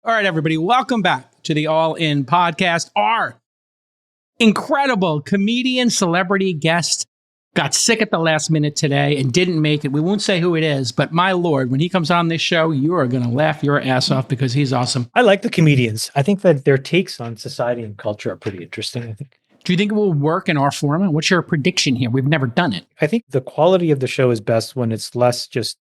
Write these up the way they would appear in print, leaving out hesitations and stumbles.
All right, everybody, welcome back to the All In Podcast. Our incredible comedian celebrity guest got sick at the last minute today and didn't make it. We won't say who it is, but my Lord, when he comes on this show, you are going to laugh your ass off because he's awesome. I like the comedians. I think that their takes on society and culture are pretty interesting, I think. Do you think it will work in our format? What's your prediction here? We've never done it. I think the quality of the show is best when it's less just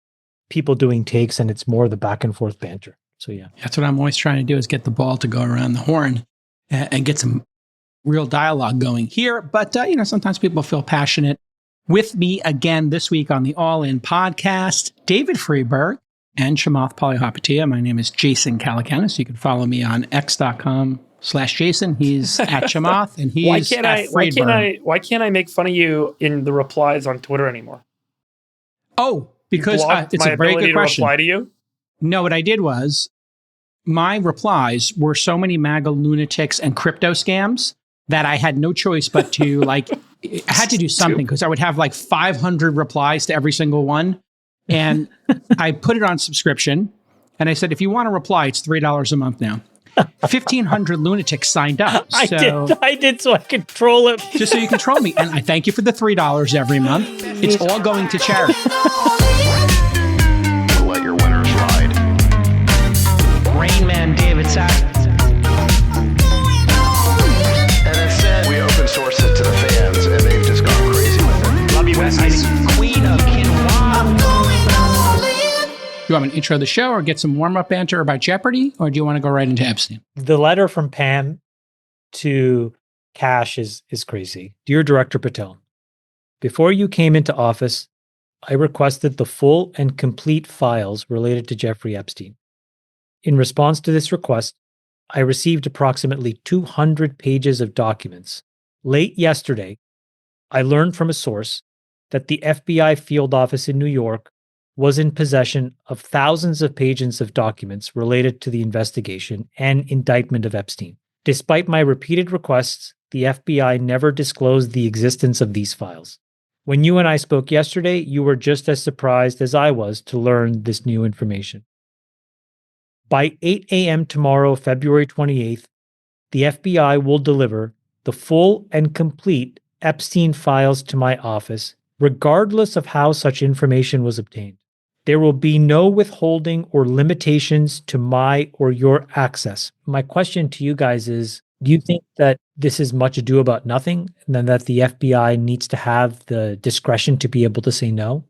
people doing takes and it's more the back and forth banter. So, yeah. That's what I'm always trying to do is get the ball to go around the horn and get some real dialogue going here. But, sometimes people feel passionate. With me again this week on the All In Podcast, David Friedberg and Chamath Palihapitiya. My name is Jason Calacanis. You can follow me on x.com/Jason. He's at Chamath and he's at Friedberg. Why can't I make fun of you in the replies on Twitter anymore? Oh, because it's a very good question. To reply to you? No, what I did was my replies were so many MAGA lunatics and crypto scams that I had no choice but to I had to do something because I would have 500 replies to every single one. And I put it on subscription. And I said, if you want to reply, it's $3 a month now. 1,500 lunatics signed up. So I did so I could troll it. Just so you can troll me. And I thank you for the $3 every month. It's all going to charity. Let your winners ride. Rain Man David Sass. And instead, we open source it to the fans, and they've just gone crazy with it. Love you, Bestie. Queen of Quinoa. You want me to intro the show or get some warm-up banter about Jeopardy, or do you want to go right into Epstein? The letter from Pam to Cash is crazy. Dear Director Patel, before you came into office, I requested the full and complete files related to Jeffrey Epstein. In response to this request, I received approximately 200 pages of documents. Late yesterday, I learned from a source that the FBI field office in New York was in possession of thousands of pages of documents related to the investigation and indictment of Epstein. Despite my repeated requests, the FBI never disclosed the existence of these files. When you and I spoke yesterday, you were just as surprised as I was to learn this new information. By 8 a.m. tomorrow, February 28th, the FBI will deliver the full and complete Epstein files to my office, regardless of how such information was obtained. There will be no withholding or limitations to my or your access. My question to you guys is, do you think that this is much ado about nothing, and then that the FBI needs to have the discretion to be able to say no?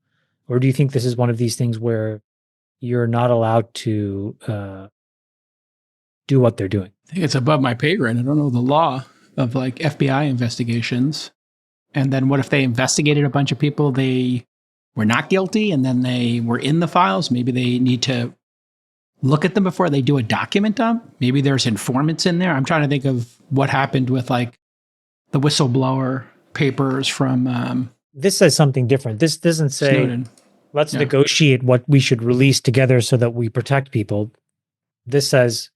Or do you think this is one of these things where you're not allowed to do what they're doing? I think it's above my pay grade. I don't know the law of FBI investigations. And then what if they investigated a bunch of people they were not guilty and then they were in the files? Maybe they need to look at them before they do a document dump. Maybe there's informants in there. I'm trying to think of what happened with the whistleblower papers from this says something different. This doesn't say, Snowden. Let's negotiate what we should release together so that we protect people. This says,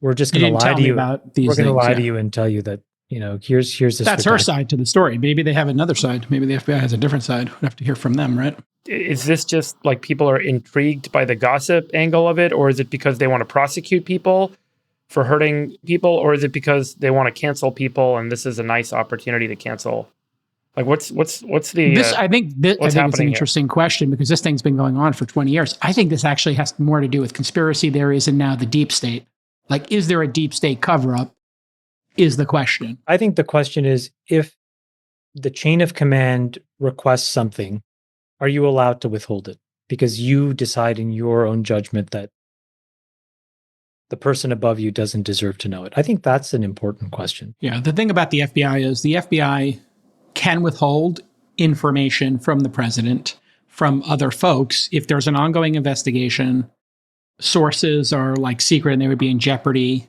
we're just going to lie to you. We're going to lie to you and tell you that, here's this. That's her side to the story. Maybe they have another side. Maybe the FBI has a different side. We'd have to hear from them, right? Is this just people are intrigued by the gossip angle of it? Or is it because they want to prosecute people for hurting people? Or is it because they want to cancel people and this is a nice opportunity to cancel? What's the... I think it's an interesting question because this thing's been going on for 20 years. I think this actually has more to do with conspiracy theories and now the deep state. Is there a deep state cover-up is the question. I think the question is, if the chain of command requests something, are you allowed to withhold it? Because you decide in your own judgment that the person above you doesn't deserve to know it. I think that's an important question. Yeah, the thing about the FBI is the FBI can withhold information from the president, from other folks. If there's an ongoing investigation, sources are secret and they would be in jeopardy,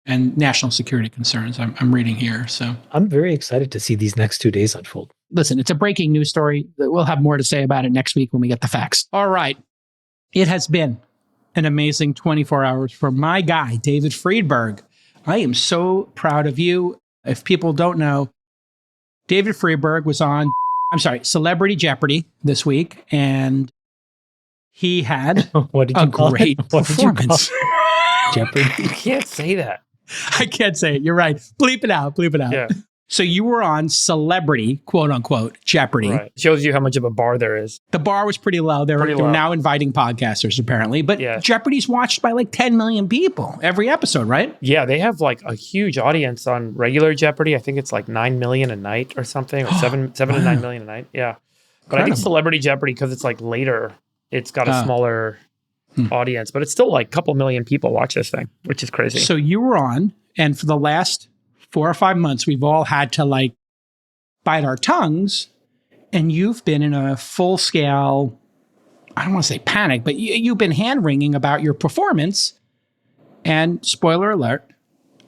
and national security concerns. I'm reading here. So I'm very excited to see these next 2 days unfold. Listen, it's a breaking news story. We'll have more to say about it next week when we get the facts. All right. It has been an amazing 24 hours for my guy, David Friedberg. I am so proud of you. If people don't know, David Friedberg was on, Celebrity Jeopardy this week, and he had a great performance. Jeopardy. You can't say that. I can't say it. You're right. Bleep it out. Bleep it out. Yeah. So you were on Celebrity, quote unquote, Jeopardy. Right. Shows you how much of a bar there is. The bar was pretty low. They're Pretty low. now inviting podcasters, apparently. But Yeah. Jeopardy's watched by like 10 million people every episode, right? Yeah, they have like a huge audience on regular Jeopardy. I think it's like 9 million a night or something, or 7 to 9 million a night. Yeah. But I think Celebrity Jeopardy, because it's like later, it's got a smaller audience, but it's still like a couple million people watch this thing, which is crazy. So you were on, and for the last 4 or 5 months, we've all had to like bite our tongues, and you've been in a full scale, I don't want to say panic, but you've been hand wringing about your performance. And spoiler alert,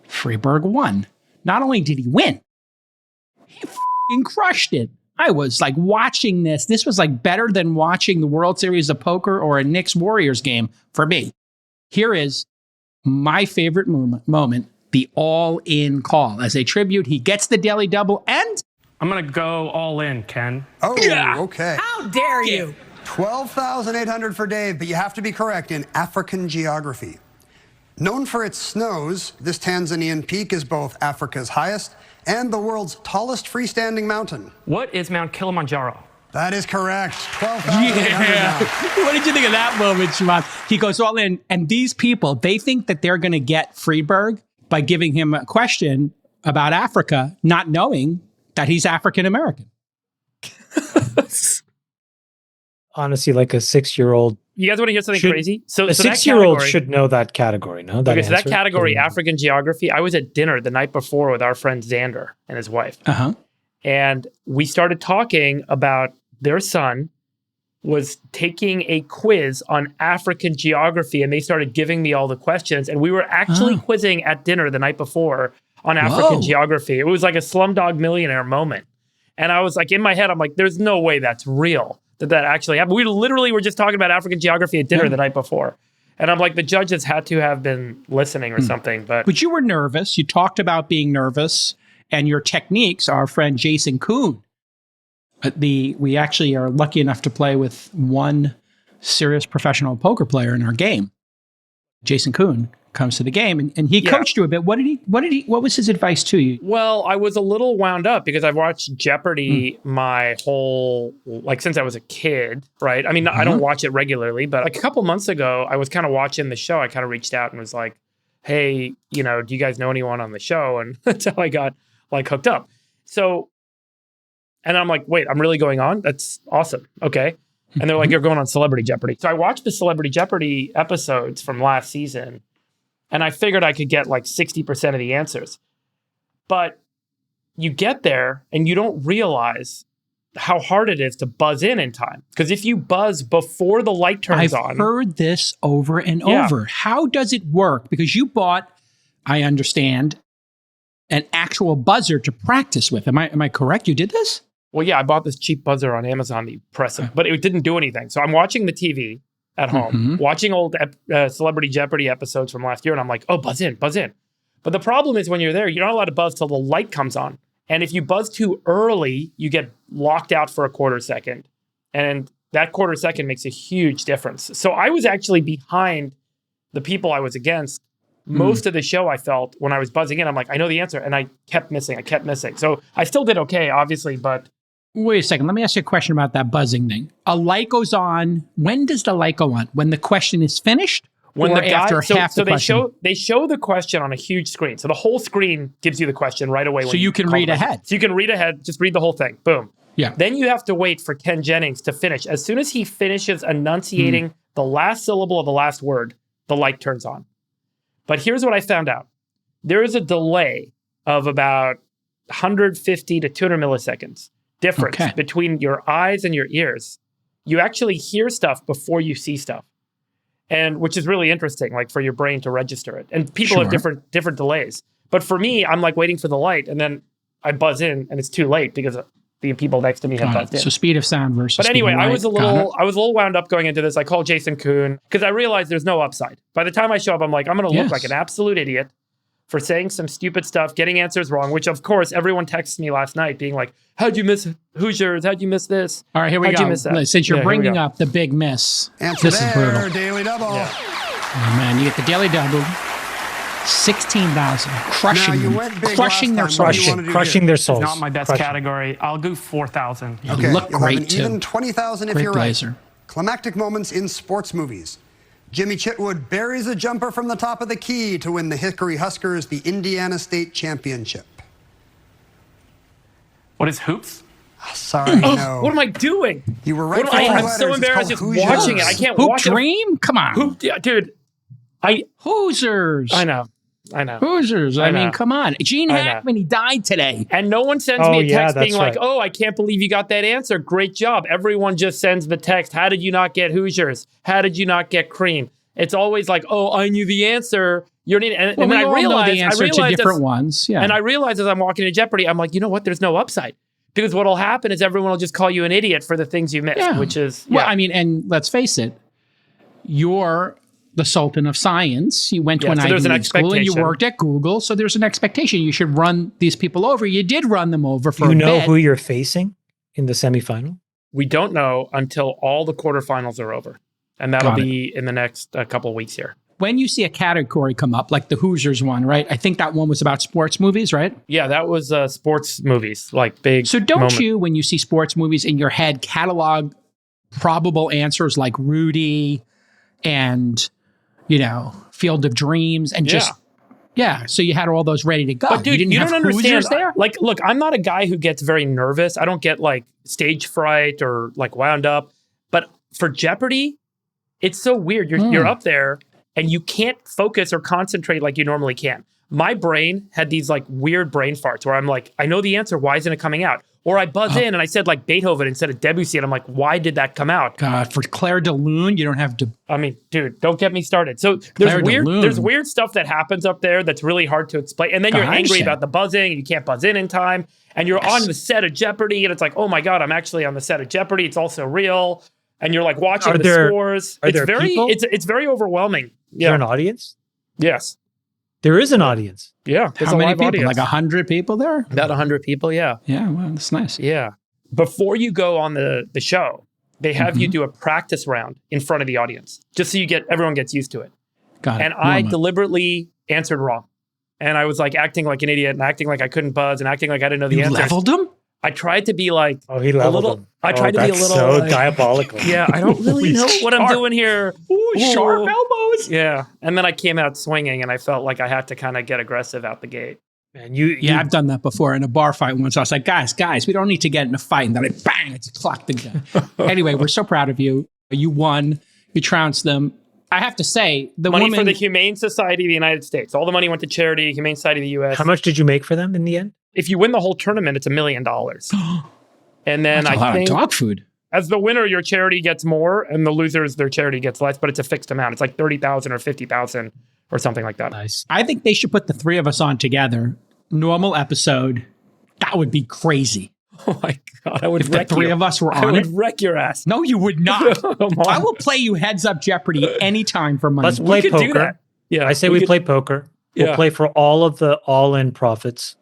Friedberg won. Not only did he win, he f***ing crushed it. I was like watching this. This was like better than watching the World Series of Poker or a Knicks Warriors game for me. Here is my favorite moment, the all-in call. As a tribute, he gets the daily double and... I'm going to go all in, Ken. Oh, okay. How dare you? 12,800 for Dave, but you have to be correct in African geography. Known for its snows, this Tanzanian peak is both Africa's highest and the world's tallest freestanding mountain. What is Mount Kilimanjaro? That is correct. 12,800 now. What did you think of that moment, Shimon? He goes all in, and these people, they think that they're going to get Friedberg by giving him a question about Africa, not knowing that he's African-American. Honestly, like a 6-year-old. You guys want to hear something crazy? A 6-year-old should know that category, no? Okay, so that category, African geography, I was at dinner the night before with our friend Xander and his wife. Uh-huh. And we started talking about their son was taking a quiz on African geography, and they started giving me all the questions. And we were actually quizzing at dinner the night before on African geography. It was like a Slumdog Millionaire moment. And I was like, in my head, I'm like, there's no way that's real, that actually happened. We literally were just talking about African geography at dinner the night before. And I'm like, the judges had to have been listening or something. But you were nervous. You talked about being nervous. And your techniques, our friend Jason Kuhn, we actually are lucky enough to play with one serious professional poker player in our game. Jason Kuhn comes to the game, and he coached you a bit. What was his advice to you? Well, I was a little wound up because I've watched Jeopardy my whole, like, since I was a kid, right? I mean, I don't watch it regularly, but like a couple months ago, I was kind of watching the show. I kind of reached out and was like, hey, do you guys know anyone on the show? And that's how I got like hooked up. So, and I'm like, wait, I'm really going on? That's awesome. Okay. And they're like, you're going on Celebrity Jeopardy. So I watched the Celebrity Jeopardy episodes from last season, and I figured I could get like 60% of the answers. But you get there and you don't realize how hard it is to buzz in time. Because if you buzz before the light turns on. I've heard this over and over. How does it work? Because you bought, I understand, an actual buzzer to practice with. Am I correct? You did this? Well, yeah, I bought this cheap buzzer on Amazon that you press it, but it didn't do anything. So I'm watching the TV at home, watching old Celebrity Jeopardy episodes from last year, and I'm like, oh, buzz in, buzz in. But the problem is when you're there, you're not allowed to buzz till the light comes on. And if you buzz too early, you get locked out for a quarter second. And that quarter second makes a huge difference. So I was actually behind the people I was against. Most of the show, I felt, when I was buzzing in, I'm like, I know the answer. And I kept missing. So I still did okay, obviously, but... Wait a second. Let me ask you a question about that buzzing thing. A light goes on. When does the light go on? When the question is finished? When or the guy, after half the question? They show the question on a huge screen. So the whole screen gives you the question right away. So you can read ahead. So you can read ahead. Just read the whole thing. Boom. Yeah. Then you have to wait for Ken Jennings to finish. As soon as he finishes enunciating the last syllable of the last word, the light turns on. But here's what I found out. There is a delay of about 150 to 200 milliseconds difference between your eyes and your ears. You actually hear stuff before you see stuff. And which is really interesting, like for your brain to register it. And people have different delays. But for me, I'm like waiting for the light, and then I buzz in, and it's too late because the people next to me have buzzed in. So speed of sound versus. But anyway, speed of light. I was a little wound up going into this. I called Jason Kuhn because I realized there's no upside. By the time I show up, I'm like, I'm going to look like an absolute idiot for saying some stupid stuff, getting answers wrong. Which of course everyone texted me last night, being like, "How'd you miss Hoosiers? How'd you miss this? All right, here we How'd go. you miss that?" Since you're bringing up the big miss, Answer this is brutal. Daily double. Oh man, you get the daily double. 16,000. Crushing Now, you them. went big Crushing their last time. What do you souls. wanna do Crushing here? their It's souls. not my best Crushing. category. I'll go 4,000. Okay, look you'll great, have an too. even 20,000 if Great you're blazer. right. Climactic moments in sports movies. Jimmy Chitwood buries a jumper from the top of the key to win the Hickory Huskers the Indiana State Championship. What is hoops? Sorry, no. What am I doing? You were right What for am I- all I'm letters. so It's embarrassed called just Hoosiers. watching it. I can't Hoop watch it. Dream? Come on. Hoop, yeah, dude. Hoosers. I know. Hoosers. I mean, know. come on. Gene I know. Hackman, he died today. And no one sends Oh, me a yeah, text being that's like, right. oh, I can't believe you got that answer. Great job. Everyone just sends the text, how did you not get Hoosiers? How did you not get cream? It's always like, oh, I knew the answer. You're an idiot. Well, And we then I all know realized, the answer to different ones. Yeah. And I realized as I'm walking to Jeopardy, I'm like, you know what? There's no upside. Because what'll happen is everyone will just call you an idiot for the things you missed, Yeah. which is, Well, I mean, and let's face it, you're the Sultan of Science. You went to Yeah, an so there's Ivy an League school and you expectation. worked at Google. So there's an expectation. You should run these people over. You did run them over for Do you a know bit. who you're facing in the semifinal? we don't know until all the quarterfinals are over. And that'll Got it. be in the next couple of weeks here. When you see a category come up, like the Hoosiers one, right? I think that one was about sports movies, right? Yeah, that was sports movies, like big. So don't moment. you, when you see sports movies in your head, catalog probable answers like Rudy and, Field of Dreams and just, so you had all those ready to go. But dude, didn't you have don't understand. Hoosiers there? Like, look, I'm not a guy who gets very nervous. I don't get like stage fright or like wound up. But for Jeopardy, it's so weird. You're up there and you can't focus or concentrate like you normally can. My brain had these like weird brain farts where I'm like, I know the answer. Why isn't it coming out? Or I buzz in and I said like Beethoven instead of Debussy. And I'm like, why did that come out? God, for Claire de Lune, you don't have to. I mean, dude, don't get me started. So Claire de Lune. there's weird stuff that happens up there that's really hard to explain. And then you're God, I angry understand. about the buzzing and you can't buzz in time. And you're on the set of Jeopardy and it's like, oh my God, I'm actually on the set of Jeopardy. It's also real. And you're like watching Are the there- scores. are It's there very people? it's very overwhelming. Is there Yeah. an audience? Yes. There is an audience. Yeah. There's How a many live people? audience. Like 100 people there? About 100 people. Yeah. Yeah, well, that's nice. Yeah. Before you go on the show, they have you do a practice round in front of the audience, just so everyone gets used to it. Got it. And I Warm up. deliberately answered wrong. And I was like acting like an idiot and acting like I couldn't buzz and acting like I didn't know the You answers. leveled them? I tried to be like Oh, he a leveled little. them. I tried to be a that's little. so like, diabolical. yeah, I don't really know what I'm Sharp. doing here. Ooh, sharp Ooh. elbows. Yeah, and then I came out swinging, and I felt like I had to kind of get aggressive out the gate. Man, you Yeah, I've done that before in a bar fight once. I was like, guys, we don't need to get in a fight. And then I just clocked the guy. Anyway, we're so proud of you. You won. You trounced them. I have to say, the Money woman... for the Humane Society of the United States. All the money went to charity, Humane Society of the U.S. How much did you make for them in the end? If you win the whole tournament, it's $1 million. And then That's a I lot think of dog food. as the winner, your charity gets more, and the losers, their charity gets less. But it's a fixed amount. It's like $30,000 or $50,000 or something like that. Nice. I think they should put the three of us on together. Normal episode. That would be crazy. Oh my God, I would If the wreck three you. of us were I on would it. wreck your ass. No, you would not. Come on. I will play you Heads Up Jeopardy anytime for money. Let's play could do poker. that. Yeah, I say we play poker. We'll Yeah. play for all of the all-in profits.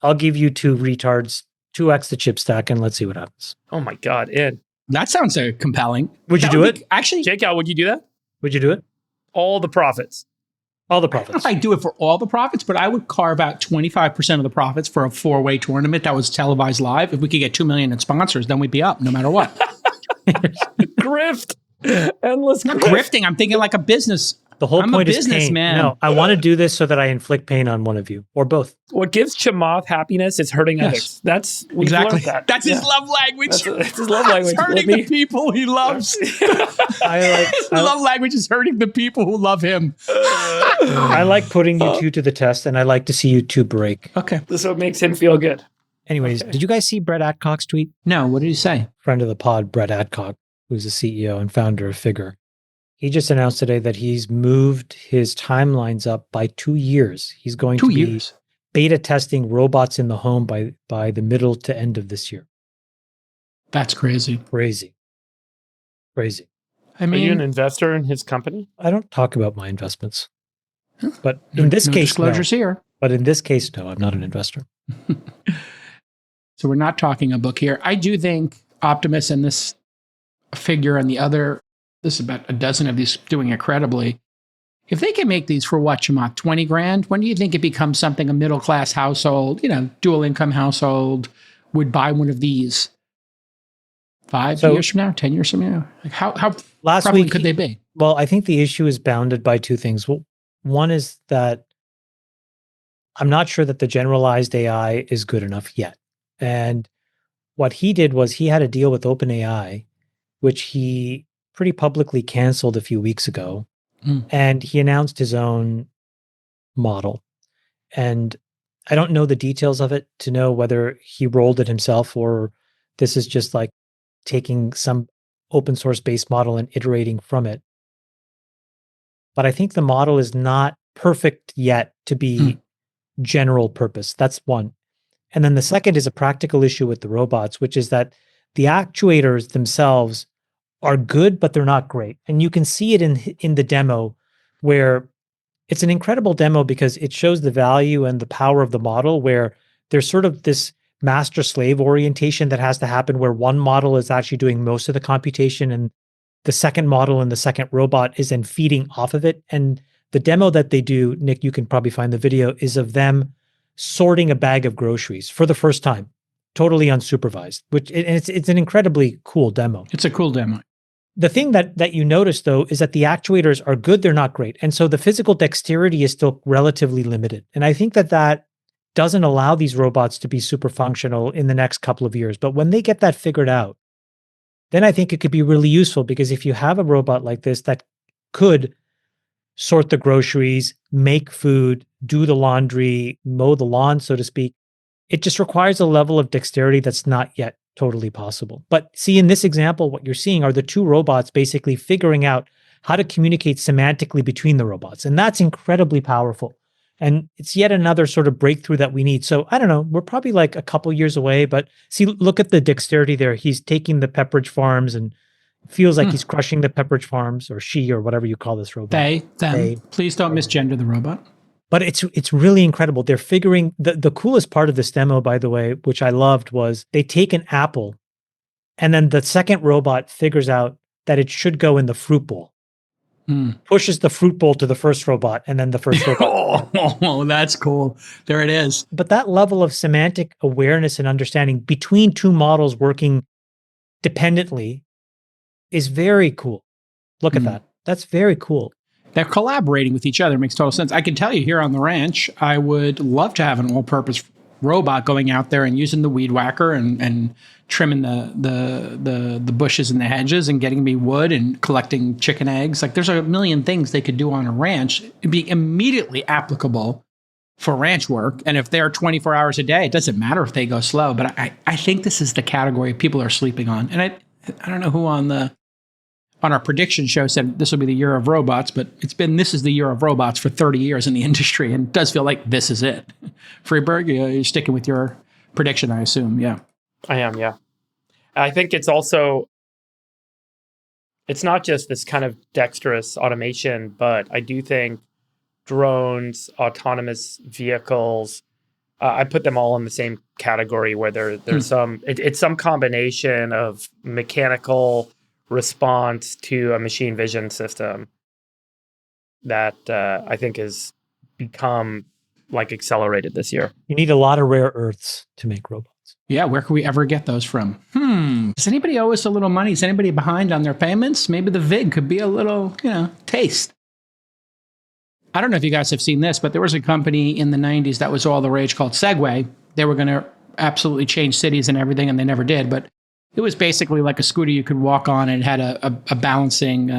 I'll give you two retards, 2x the chip stack, and let's see what happens. Oh my God, Ed. That sounds compelling. Would you That do would it? be- Actually, Jake Al, would you do that? Would you do it? All the profits. All the I don't know profits. if I do it for all the profits, but I would carve out 25% of the profits for a 4-way tournament that was televised live. If we could get 2 million in sponsors, then we'd be up no matter what. Grift. Endless Not grift. grifting. I'm thinking like a business. The whole I'm a point is pain. businessman. No, I want to do this so that I inflict pain on one of you or both. What gives Chamath happiness is hurting Yes. others. That's we've Exactly. learned that. That's his Yeah. love language. That's his love language. It's hurting Let the me- people he loves. I Love language is hurting the people who love him. I like putting you two to the test, and I like to see you two break. Okay. This is what makes him feel good. Anyways, did you guys see Brett Adcock's tweet? No, what did he say? Friend of the pod, Brett Adcock, who's the CEO and founder of Figure. He just announced today that he's moved his timelines up by 2 years. He's going 2 to be years. beta testing robots in the home by the middle to end of this year. That's crazy. Crazy. Crazy. I Are you an mean, investor in his company? I don't talk about my investments. But in this no case, no. disclosures here. But in this case, no, I'm not an investor. So we're not talking a book here. I do think Optimus and this Figure and the other, this is about a dozen of these doing incredibly, If they can make these for what, Chamath, 20 grand, when do you think it becomes something a middle class household, dual income household would buy one of these? 5 years from now, 10 years from now? Like how last prevalent week could they be? Well, I think the issue is bounded by two things. Well, one is that I'm not sure that the generalized AI is good enough yet. And what he did was he had a deal with OpenAI, which he pretty publicly canceled a few weeks ago. And he announced his own model. And I don't know the details of it to know whether he rolled it himself or this is just like taking some open source based model and iterating from it. But I think the model is not perfect yet to be general purpose. That's one. And then the second is a practical issue with the robots, which is that the actuators themselves are good, but they're not great. And you can see it in the demo where it's an incredible demo because it shows the value and the power of the model where there's sort of this master slave orientation that has to happen where one model is actually doing most of the computation and the second model and the second robot is then feeding off of it. And the demo that they do, Nick, you can probably find the video, is of them sorting a bag of groceries for the first time, totally unsupervised, it's an incredibly cool demo. It's a cool demo. The thing that you notice, though, is that the actuators are good, they're not great. And so the physical dexterity is still relatively limited. And I think that doesn't allow these robots to be super functional in the next couple of years. But when they get that figured out, then I think it could be really useful because if you have a robot like this that could sort the groceries, make food, do the laundry, mow the lawn, so to speak, it just requires a level of dexterity that's not yet totally possible. But see, in this example, what you're seeing are the two robots basically figuring out how to communicate semantically between the robots. And that's incredibly powerful. And it's yet another sort of breakthrough that we need. So I don't know, we're probably like a couple years away, but see, look at the dexterity there. He's taking the Pepperidge Farms and feels like he's crushing the Pepperidge Farms, or she, or whatever you call this robot. They. Please don't misgender the robot. But it's really incredible. They're figuring the coolest part of this demo, by the way, which I loved, was they take an apple and then the second robot figures out that it should go in the fruit bowl. Pushes the fruit bowl to the first robot and then the first robot. Oh, that's cool. There it is. But that level of semantic awareness and understanding between two models working dependently is very cool. Look at that. That's very cool. They're collaborating with each other. Makes total sense. I can tell you here on the ranch, I would love to have an all-purpose robot going out there and using the weed whacker and trimming the bushes and the hedges and getting me wood and collecting chicken eggs. Like there's a million things they could do on a ranch. It'd be immediately applicable for ranch work. And if they're 24 hours a day, it doesn't matter if they go slow. But I think this is the category people are sleeping on. And I don't know who on our prediction show said this will be the year of robots, but this is the year of robots for 30 years in the industry. And it does feel like this is it. Friedberg, you're sticking with your prediction, I assume. Yeah. I am, yeah. I think it's not just this kind of dexterous automation, but I do think drones, autonomous vehicles, I put them all in the same category where there's it's some combination of mechanical response to a machine vision system that I think has become like accelerated this year. You need a lot of rare earths to make robots. Yeah, where can we ever get those from? Does anybody owe us a little money? Is anybody behind on their payments? Maybe the VIG could be a little, taste. I don't know if you guys have seen this, but there was a company in the 90s that was all the rage called Segway. They were going to absolutely change cities and everything, and they never did. But it was basically like a scooter you could walk on, and it had a balancing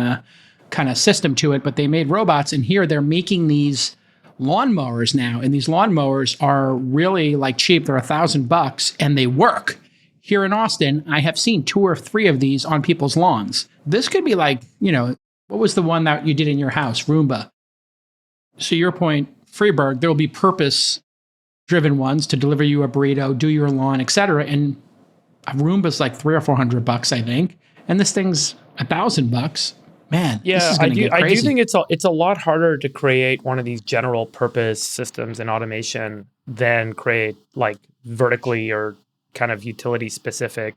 kind of system to it. But they made robots, and here they're making these lawnmowers now, and these lawnmowers are really like cheap. They're $1,000 and they work. Here in Austin, I have seen 2 or 3 of these on people's lawns. This could be like, what was the one that you did in your house? Roomba. So your point, Friedberg, there will be purpose-driven ones to deliver you a burrito, do your lawn, etc. And a Roomba's like $300 or $400, I think, and this thing's $1,000. Man, yeah, this is going to get crazy. I do think it's a lot harder to create one of these general purpose systems in automation than create like vertically or kind of utility specific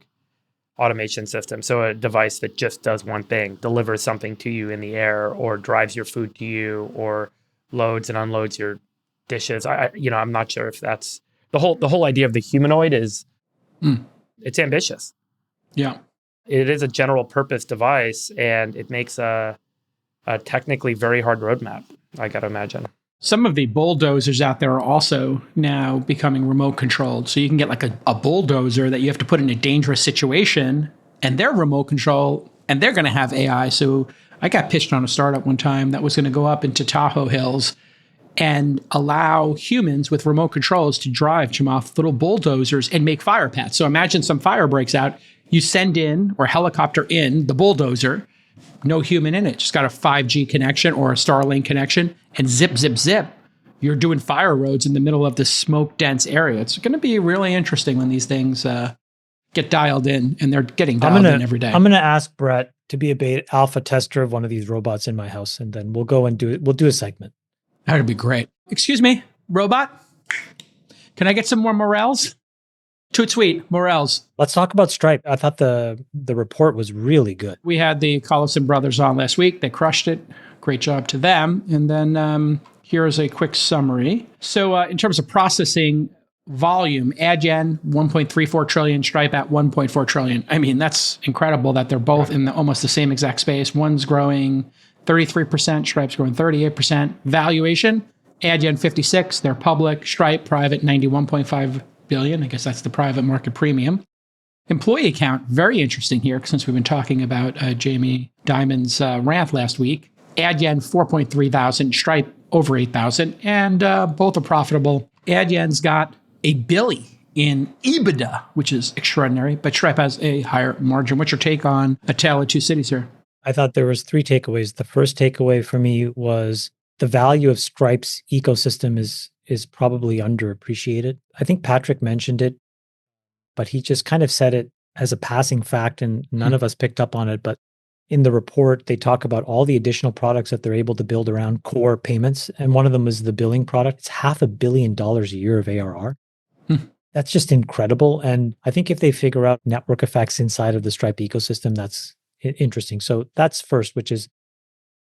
automation system. So a device that just does one thing, delivers something to you in the air, or drives your food to you, or loads and unloads your dishes. I'm not sure if that's the whole idea of the humanoid is it's ambitious. Yeah. It is a general purpose device, and it makes a technically very hard roadmap, I got to imagine. Some of the bulldozers out there are also now becoming remote controlled. So you can get like a bulldozer that you have to put in a dangerous situation, and they're remote control, and they're going to have AI. So I got pitched on a startup one time that was going to go up into Tahoe Hills and allow humans with remote controls to drive Chamath little bulldozers and make fire paths. So imagine some fire breaks out. You send in or helicopter in the bulldozer, no human in it, just got a 5G connection or a Starlink connection, and zip, zip, zip. You're doing fire roads in the middle of this smoke-dense area. It's going to be really interesting when these things get dialed in, and they're getting dialed in every day. I'm going to ask Brett to be a beta alpha tester of one of these robots in my house, and then we'll go and do it. We'll do a segment. That would be great. Excuse me, robot? Can I get some more morels? Toot sweet, morels. Let's talk about Stripe. I thought the report was really good. We had the Collison brothers on last week. They crushed it. Great job to them. And then here's a quick summary. So in terms of processing volume, Adyen, 1.34 trillion, Stripe at 1.4 trillion. I mean, that's incredible that they're both in almost the same exact space. One's growing 33%, Stripe's growing 38%. Valuation, Adyen 56, they're public. Stripe, private, 91.5 billion. I guess that's the private market premium. Employee count, very interesting here, since we've been talking about Jamie Dimon's rant last week. Adyen, 4.3 thousand, Stripe, over 8,000, and both are profitable. Adyen's got $1 billion in EBITDA, which is extraordinary, but Stripe has a higher margin. What's your take on A Tale of Two Cities here? I thought there was 3 takeaways. The first takeaway for me was the value of Stripe's ecosystem is probably underappreciated. I think Patrick mentioned it, but he just kind of said it as a passing fact, and none of us picked up on it. But in the report, they talk about all the additional products that they're able to build around core payments. And one of them is the billing product. It's $500 million a year of ARR. That's just incredible. And I think if they figure out network effects inside of the Stripe ecosystem, that's interesting. So that's first, which is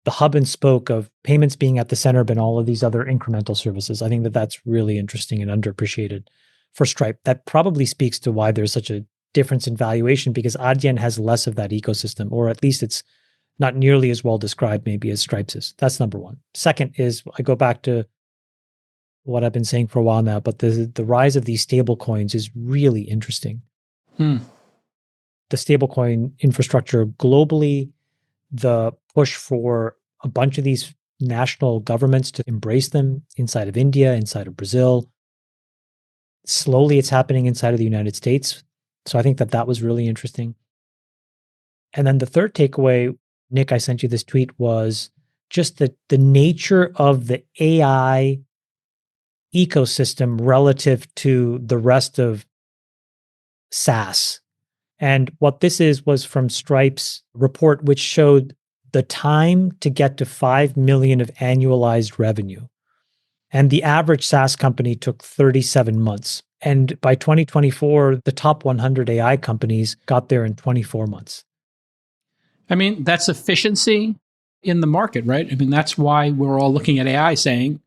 the hub and spoke of payments being at the center, but all of these other incremental services. I think that that's really interesting and underappreciated for Stripe. That probably speaks to why there's such a difference in valuation, because Adyen has less of that ecosystem, or at least it's not nearly as well described maybe as Stripe's is. That's number one. Second is, I go back to what I've been saying for a while now, but the rise of these stable coins is really interesting. The stablecoin infrastructure globally, the push for a bunch of these national governments to embrace them inside of India, inside of Brazil. Slowly, it's happening inside of the United States. So I think that was really interesting. And then the third takeaway, Nick, I sent you this tweet, was just the nature of the AI ecosystem relative to the rest of SaaS. And what this was from Stripe's report, which showed the time to get to 5 million of annualized revenue. And the average SaaS company took 37 months. And by 2024, the top 100 AI companies got there in 24 months. I mean, that's efficiency in the market, right? I mean, that's why we're all looking at AI saying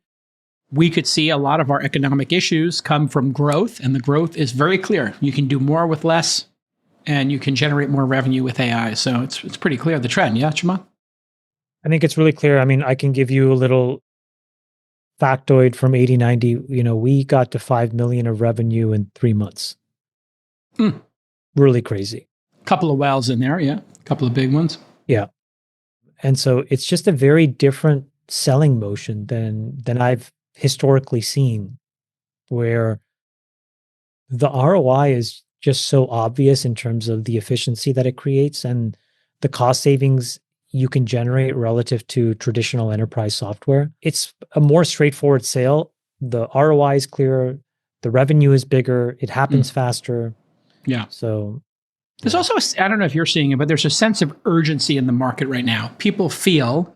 we could see a lot of our economic issues come from growth, and the growth is very clear. You can do more with less, and you can generate more revenue with AI. So it's pretty clear, the trend. Yeah, Chamath? I think it's really clear. I mean, I can give you a little factoid from 8090. We got to 5 million of revenue in 3 months. Really crazy. Couple of whales in there, yeah. A couple of big ones. Yeah. And so it's just a very different selling motion than I've historically seen, where the ROI is just so obvious in terms of the efficiency that it creates and the cost savings you can generate relative to traditional enterprise software. It's a more straightforward sale. The ROI is clearer. The revenue is bigger. It happens faster. Yeah. So there's also, I don't know if you're seeing it, but there's a sense of urgency in the market right now. People feel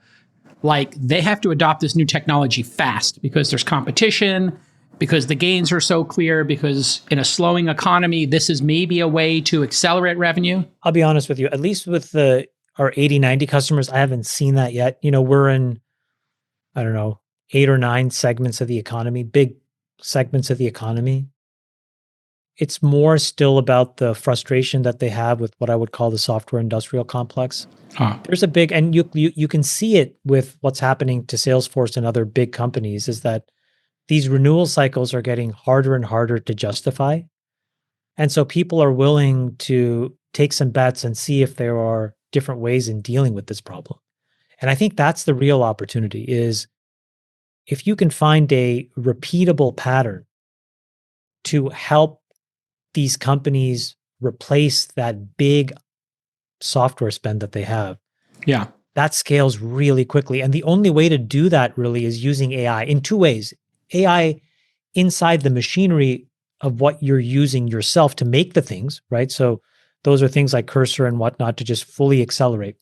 like they have to adopt this new technology fast because there's competition. because the gains are so clear, because in a slowing economy, this is maybe a way to accelerate revenue? I'll be honest with you, at least with our 80, 90 customers, I haven't seen that yet. We're in, I don't know, 8 or 9 segments of the economy, big segments of the economy. It's more still about the frustration that they have with what I would call the software industrial complex. There's a big, and you can see it with what's happening to Salesforce and other big companies, is that these renewal cycles are getting harder and harder to justify. And so people are willing to take some bets and see if there are different ways in dealing with this problem. And I think that's the real opportunity, is if you can find a repeatable pattern to help these companies replace that big software spend that they have. Yeah. That scales really quickly. And the only way to do that really is using AI in 2 ways. AI inside the machinery of what you're using yourself to make the things, right? So those are things like Cursor and whatnot to just fully accelerate.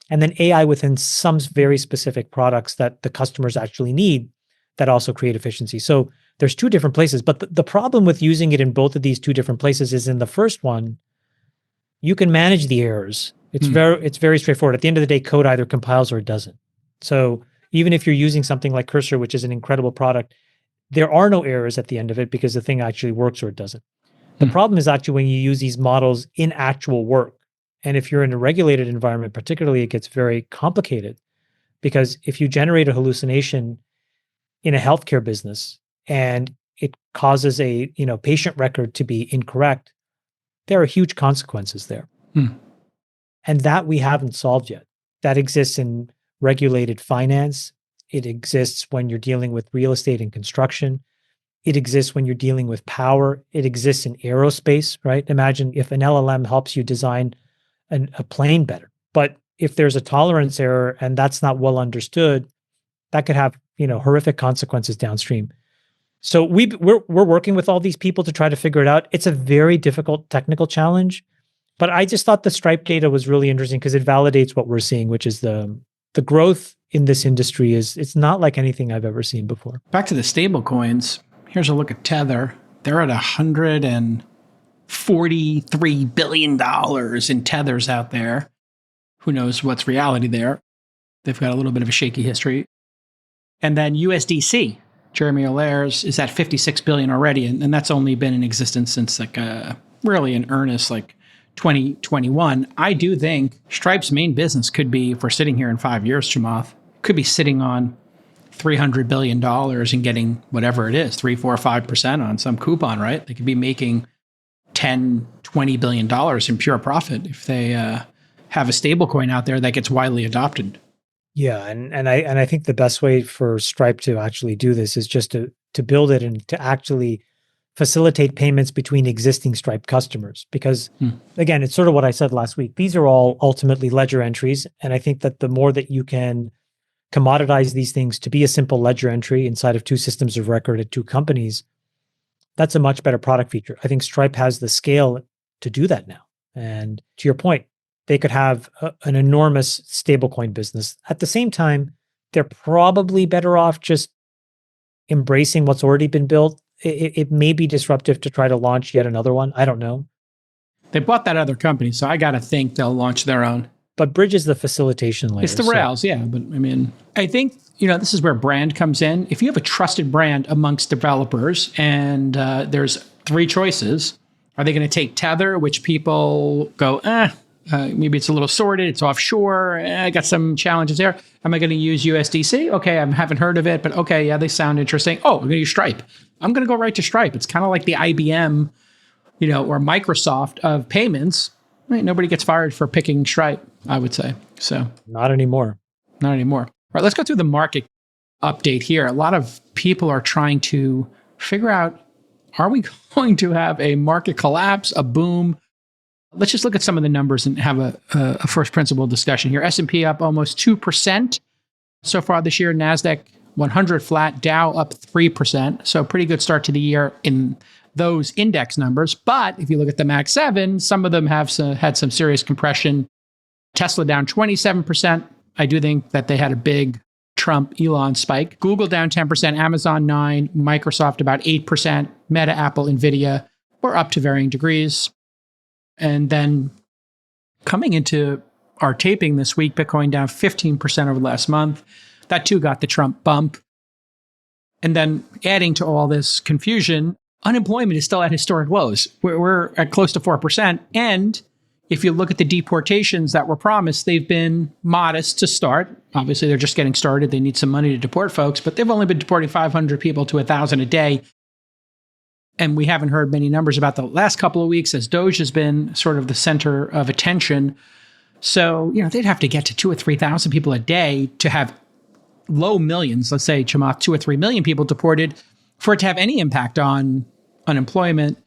And then AI within some very specific products that the customers actually need that also create efficiency. So there's 2 different places. But the problem with using it in both of these 2 different places is in the first one, you can manage the errors. It's very straightforward. At the end of the day, code either compiles or it doesn't. So even if you're using something like Cursor, which is an incredible product, there are no errors at the end of it because the thing actually works or it doesn't. The problem is actually when you use these models in actual work. And if you're in a regulated environment, particularly, it gets very complicated, because if you generate a hallucination in a healthcare business and it causes a patient record to be incorrect, there are huge consequences there. And that we haven't solved yet. That exists in regulated finance. It exists when you're dealing with real estate and construction. It exists when you're dealing with power. It exists in aerospace, right? Imagine if an LLM helps you design a plane better. But if there's a tolerance error and that's not well understood, that could have horrific consequences downstream. So we're working with all these people to try to figure it out. It's a very difficult technical challenge, but I just thought the Stripe data was really interesting because it validates what we're seeing, which is the growth in this industry it's not like anything I've ever seen before. Back to the stable coins. Here's a look at Tether. They're at $143 billion in tethers out there. Who knows what's reality there? They've got a little bit of a shaky history. And then USDC, Jeremy Allaire's, is at 56 billion already, and that's only been in existence since really in earnest 2021. I do think Stripe's main business could be, if we're sitting here in 5 years, Chamath, could be sitting on $300 billion and getting whatever it is, 3, 4, 5% on some coupon, right? They could be making $10, $20 billion in pure profit if they have a stable coin out there that gets widely adopted. Yeah, and I think the best way for Stripe to actually do this is just to build it and to actually facilitate payments between existing Stripe customers. Because again, it's sort of what I said last week. These are all ultimately ledger entries. And I think that the more that you can commoditize these things to be a simple ledger entry inside of 2 systems of record at 2 companies, that's a much better product feature. I think Stripe has the scale to do that now. And to your point, they could have an enormous stablecoin business. At the same time, they're probably better off just embracing what's already been built. It may be disruptive to try to launch yet another one. I don't know. They bought that other company, so I got to think they'll launch their own. But Bridge is the facilitation layer. It's the rails, yeah. But I mean, I think, this is where brand comes in. If you have a trusted brand amongst developers and there's 3 choices, are they going to take Tether, which people go, maybe it's a little sorted, it's offshore, I got some challenges there. Am I going to use USDC? Okay, I haven't heard of it, but okay, yeah, they sound interesting. Oh, I'm going to use Stripe. I'm going to go right to Stripe. It's kind of like the IBM, or Microsoft of payments. Right? Nobody gets fired for picking Stripe, I would say. So not anymore. Not anymore. All right, let's go through the market update here. A lot of people are trying to figure out, are we going to have a market collapse, a boom? Let's just look at some of the numbers and have a first principle discussion here. S&P up almost 2% so far this year. NASDAQ 100 flat, Dow up 3%. So pretty good start to the year in those index numbers. But if you look at the Mag 7, some of them have had some serious compression. Tesla down 27%. I do think that they had a big Trump Elon spike. Google down 10%, Amazon 9%, Microsoft about 8%, Meta, Apple, Nvidia were up to varying degrees. And then coming into our taping this week, Bitcoin down 15% over the last month. That too got the Trump bump. And then adding to all this confusion, unemployment is still at historic lows. We're at close to 4%. And if you look at the deportations that were promised, they've been modest to start. Obviously, they're just getting started. They need some money to deport folks, but they've only been deporting 500 people to 1,000 a day. And we haven't heard many numbers about the last couple of weeks as Doge has been sort of the center of attention. So, they'd have to get to 2,000 or 3,000 people a day to have low millions, let's say, Chamath, 2 or 3 million people deported for it to have any impact on unemployment.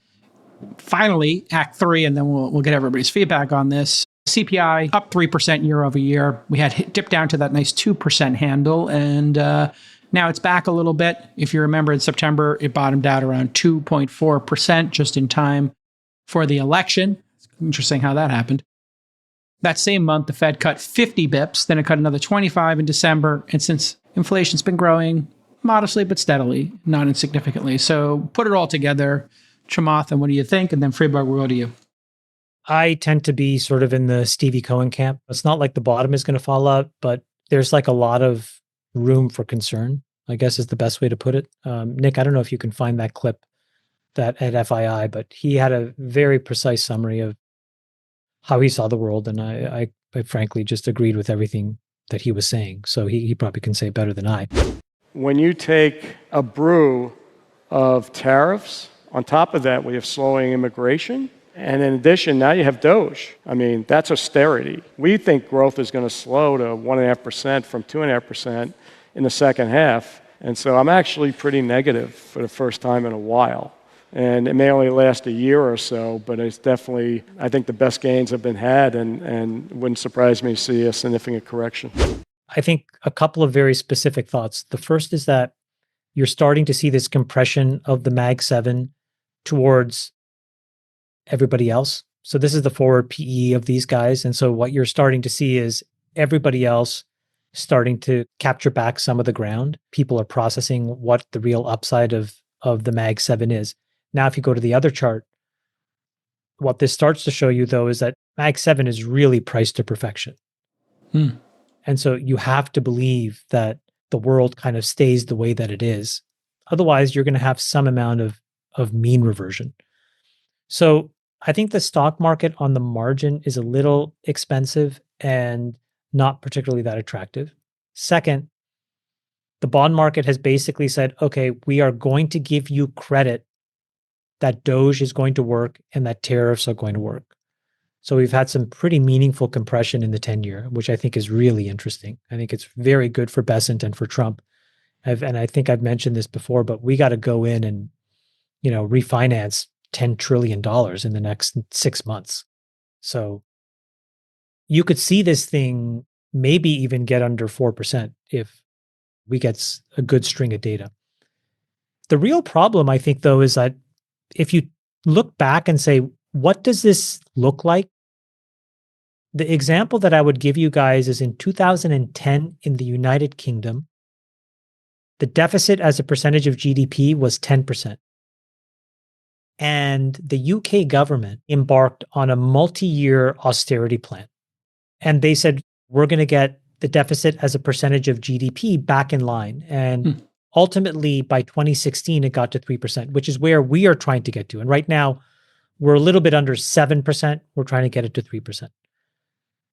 Finally, Act 3, and then we'll get everybody's feedback on this. CPI up 3% year over year. We had dipped down to that nice 2% handle, and now it's back a little bit. If you remember, in September, it bottomed out around 2.4% just in time for the election. It's interesting how that happened. That same month, the Fed cut 50 bips, then it cut another 25 in December, and since inflation's been growing modestly but steadily, not insignificantly. So put it all together, Chamath, and what do you think? And then Friedberg, we'll go to you. I tend to be sort of in the Stevie Cohen camp. It's not like the bottom is going to fall out, but there's like a lot of room for concern, I guess is the best way to put it. Nick, I don't know if you can find that clip that at FII, but he had a very precise summary of how he saw the world. And I frankly just agreed with everything that he was saying. So he probably can say it better than I. When you take a brew of tariffs, on top of that, we have slowing immigration. And in addition, now you have Doge. I mean, that's austerity. We think growth is going to slow to 1.5% from 2.5% in the second half. And so I'm actually pretty negative for the first time in a while. And it may only last a year or so, but it's definitely, I think the best gains have been had, and it wouldn't surprise me to see a significant correction. I think a couple of very specific thoughts. The first is that you're starting to see this compression of the Mag 7 towards everybody else. So this is the forward PE of these guys. And so what you're starting to see is everybody else starting to capture back some of the ground. People are processing what the real upside of the Mag 7 is. Now, if you go to the other chart, what this starts to show you, though, is that Mag 7 is really priced to perfection. And so you have to believe that the world kind of stays the way that it is. Otherwise, you're going to have some amount of mean reversion. So I think the stock market on the margin is a little expensive and not particularly that attractive. Second, the bond market has basically said, okay, we are going to give you credit that Doge is going to work and that tariffs are going to work. So we've had some pretty meaningful compression in the 10-year, which I think is really interesting. I think it's very good for Besant and for Trump. And I think I've mentioned this before, but we got to go in and, refinance $10 trillion in the next 6 months. So you could see this thing maybe even get under 4% if we get a good string of data. The real problem, I think, though, is that if you look back and say, what does this look like? The example that I would give you guys is in 2010 in the United Kingdom, the deficit as a percentage of GDP was 10%. And the UK government embarked on a multi-year austerity plan. And they said, we're going to get the deficit as a percentage of GDP back in line. And ultimately, by 2016, it got to 3%, which is where we are trying to get to. And right now, we're a little bit under 7%. We're trying to get it to 3%.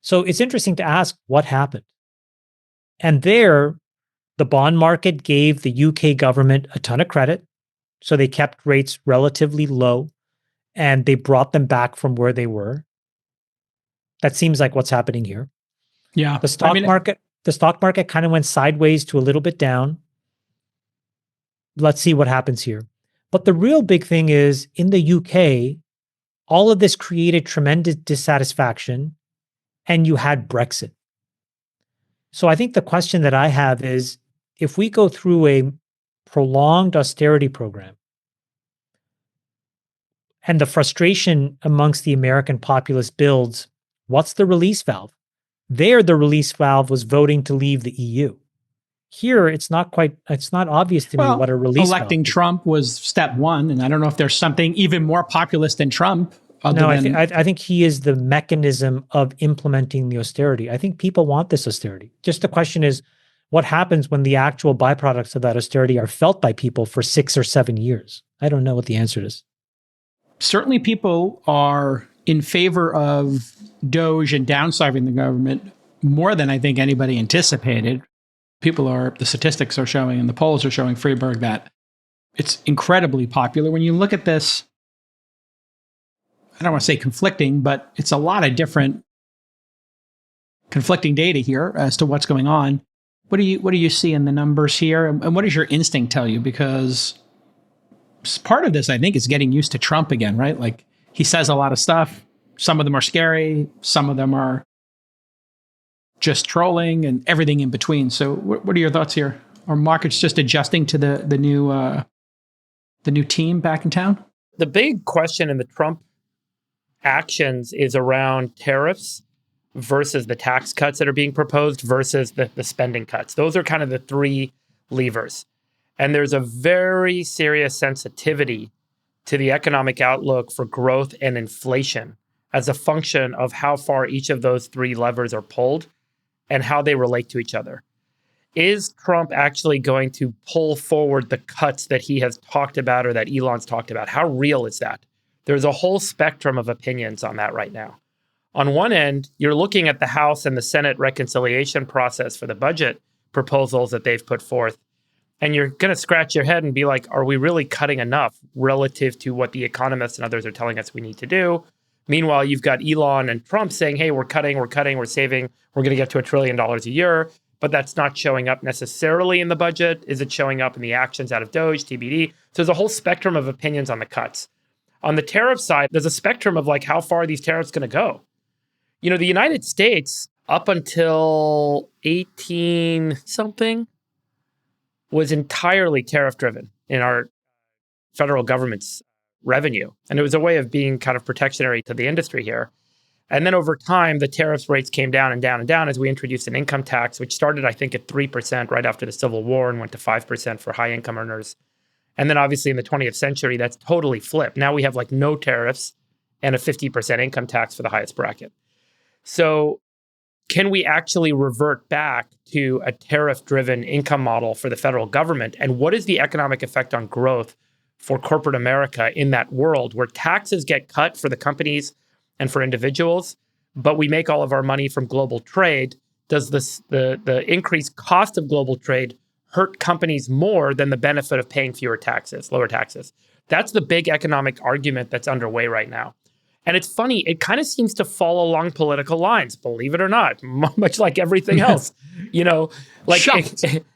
So it's interesting to ask what happened. And there, the bond market gave the UK government a ton of credit. So they kept rates relatively low and they brought them back from where they were. That seems like what's happening here. Yeah. The stock market kind of went sideways to a little bit down. Let's see what happens here. But the real big thing is in the UK, all of this created tremendous dissatisfaction and you had Brexit. So I think the question that I have is, if we go through a prolonged austerity program and the frustration amongst the American populace builds, what's the release valve? There, the release valve was voting to leave the EU. here it's not obvious to me what a release electing valve is. Trump was step one, and I don't know if there's something even more populist than Trump. No, I think he is the mechanism of implementing the austerity. I think people want this austerity. Just the question is, what happens when the actual byproducts of that austerity are felt by people for 6 or 7 years? I don't know what the answer is. Certainly people are in favor of Doge and downsizing the government more than I think anybody anticipated. The statistics are showing and the polls are showing Friedberg that it's incredibly popular. When you look at this, I don't want to say conflicting, but it's a lot of different conflicting data here as to what's going on. What do you see in the numbers here? And what does your instinct tell you? Because part of this, I think, is getting used to Trump again, right? Like, he says a lot of stuff. Some of them are scary. Some of them are just trolling and everything in between. So what are your thoughts here? Are markets just adjusting to the new team back in town? The big question in the Trump actions is around tariffs versus the tax cuts that are being proposed versus the spending cuts. Those are kind of the three levers. And there's a very serious sensitivity to the economic outlook for growth and inflation as a function of how far each of those three levers are pulled and how they relate to each other. Is Trump actually going to pull forward the cuts that he has talked about or that Elon's talked about? How real is that? There's a whole spectrum of opinions on that right now. On one end, you're looking at the House and the Senate reconciliation process for the budget proposals that they've put forth, and you're going to scratch your head and be like, are we really cutting enough relative to what the economists and others are telling us we need to do? Meanwhile, you've got Elon and Trump saying, hey, we're cutting, we're saving, we're going to get to $1 trillion a year, but that's not showing up necessarily in the budget. Is it showing up in the actions out of Doge, TBD? So there's a whole spectrum of opinions on the cuts. On the tariff side, there's a spectrum of like how far these tariffs going to go. You know, the United States, up until 18 something, was entirely tariff driven in our federal government's revenue. And it was a way of being kind of protectionary to the industry here. And then over time, the tariffs rates came down and down and down as we introduced an income tax, which started, I think, at 3% right after the Civil War and went to 5% for high income earners. And then obviously in the 20th century, that's totally flipped. Now we have like no tariffs and a 50% income tax for the highest bracket. So can we actually revert back to a tariff-driven income model for the federal government? And what is the economic effect on growth for corporate America in that world where taxes get cut for the companies and for individuals, but we make all of our money from global trade? Does the increased cost of global trade hurt companies more than the benefit of paying lower taxes? That's the big economic argument that's underway right now. And it's funny, it kind of seems to fall along political lines, believe it or not, much like everything else. You know, like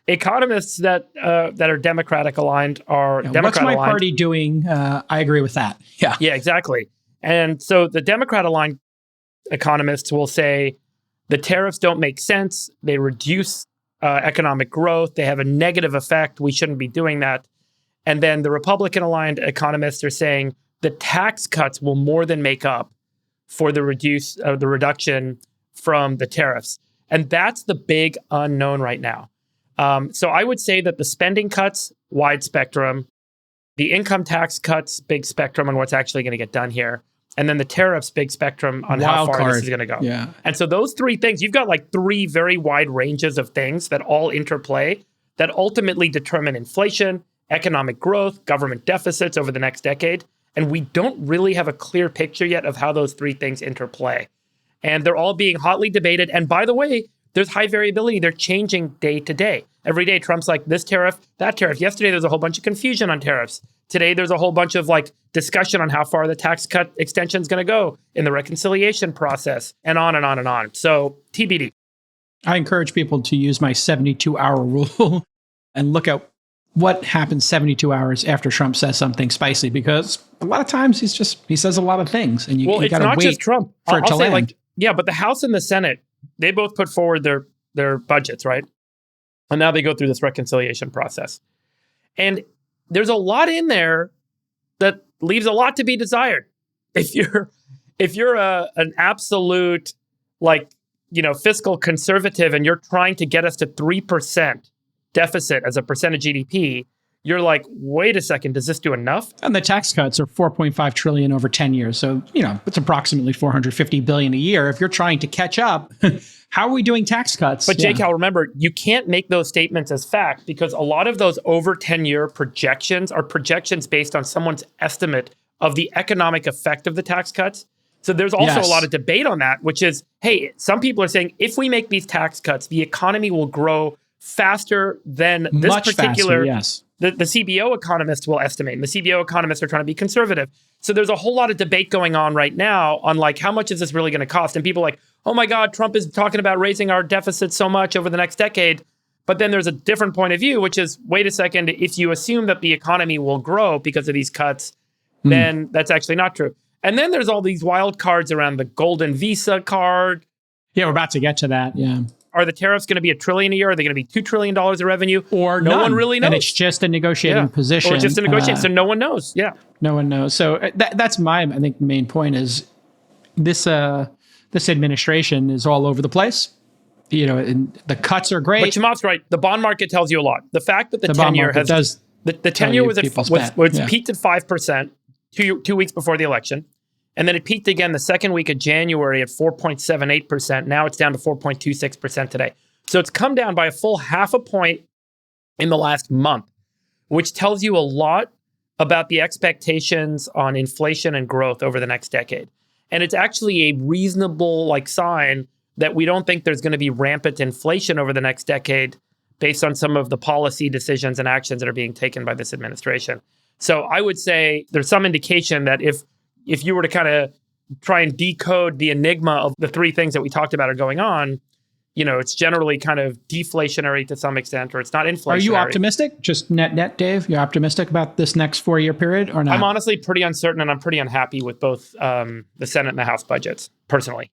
economists that are Democratic aligned are Democrat what's my aligned. party doing? I agree with that. Yeah. Yeah, exactly. And so the Democrat aligned economists will say the tariffs don't make sense. They reduce economic growth. They have a negative effect. We shouldn't be doing that. And then the Republican aligned economists are saying the tax cuts will more than make up for the reduction from the tariffs. And that's the big unknown right now. So I would say that the spending cuts, wide spectrum, the income tax cuts, big spectrum on what's actually going to get done here. And then the tariffs, big spectrum on how far this is going to go. Yeah. And so those three things, you've got like three very wide ranges of things that all interplay that ultimately determine inflation, economic growth, government deficits over the next decade. And we don't really have a clear picture yet of how those three things interplay. And they're all being hotly debated. And by the way, there's high variability. They're changing day to day. Every day, Trump's like this tariff, that tariff. Yesterday, there's a whole bunch of confusion on tariffs. Today, there's a whole bunch of like discussion on how far the tax cut extension is going to go in the reconciliation process, and on and on and on. So TBD. I encourage people to use my 72-hour rule and look at what happens 72 hours after Trump says something spicy, because a lot of times he says a lot of things, and you got to wait. Well, it's not just Trump. For it to land. Like, yeah, but the House and the Senate, they both put forward their budgets, right? And now they go through this reconciliation process. And there's a lot in there that leaves a lot to be desired. If you're an absolute fiscal conservative and you're trying to get us to 3% deficit as a percent of GDP, you're like, wait a second, does this do enough? And the tax cuts are 4.5 trillion over 10 years. So, it's approximately 450 billion a year. If you're trying to catch up, how are we doing tax cuts? But J-Cal, remember, you can't make those statements as fact because a lot of those over 10-year projections are projections based on someone's estimate of the economic effect of the tax cuts. So there's also a lot of debate on that, which is, hey, some people are saying if we make these tax cuts, the economy will grow faster than this Much particular, faster, yes. the CBO economists will estimate. And the CBO economists are trying to be conservative. So there's a whole lot of debate going on right now on like, how much is this really going to cost? And people are like, oh my God, Trump is talking about raising our deficit so much over the next decade. But then there's a different point of view, which is, wait a second, if you assume that the economy will grow because of these cuts, then that's actually not true. And then there's all these wild cards around the golden visa card. Yeah, we're about to get to that. Yeah. Are the tariffs going to be $1 trillion a year? Are they going to be $2 trillion of revenue? Or no none. one really knows. And it's just a negotiating position. Or just a negotiation. So no one knows. Yeah. No one knows. So that's my, I think, main point is this administration is all over the place. And the cuts are great. But Chamath's right. The bond market tells you a lot. The fact that the 10-year has the 10-year was peaked at 5% 2 weeks before the election. And then it peaked again the second week of January at 4.78%. Now it's down to 4.26% today. So it's come down by a full half a point in the last month, which tells you a lot about the expectations on inflation and growth over the next decade. And it's actually a reasonable sign that we don't think there's going to be rampant inflation over the next decade based on some of the policy decisions and actions that are being taken by this administration. So I would say there's some indication that if you were to kind of try and decode the enigma of the three things that we talked about are going on, it's generally kind of deflationary to some extent, or it's not inflationary. Are you optimistic? Just net, Dave? You're optimistic about this next 4-year period or not? I'm honestly pretty uncertain, and I'm pretty unhappy with both the Senate and the House budgets, personally.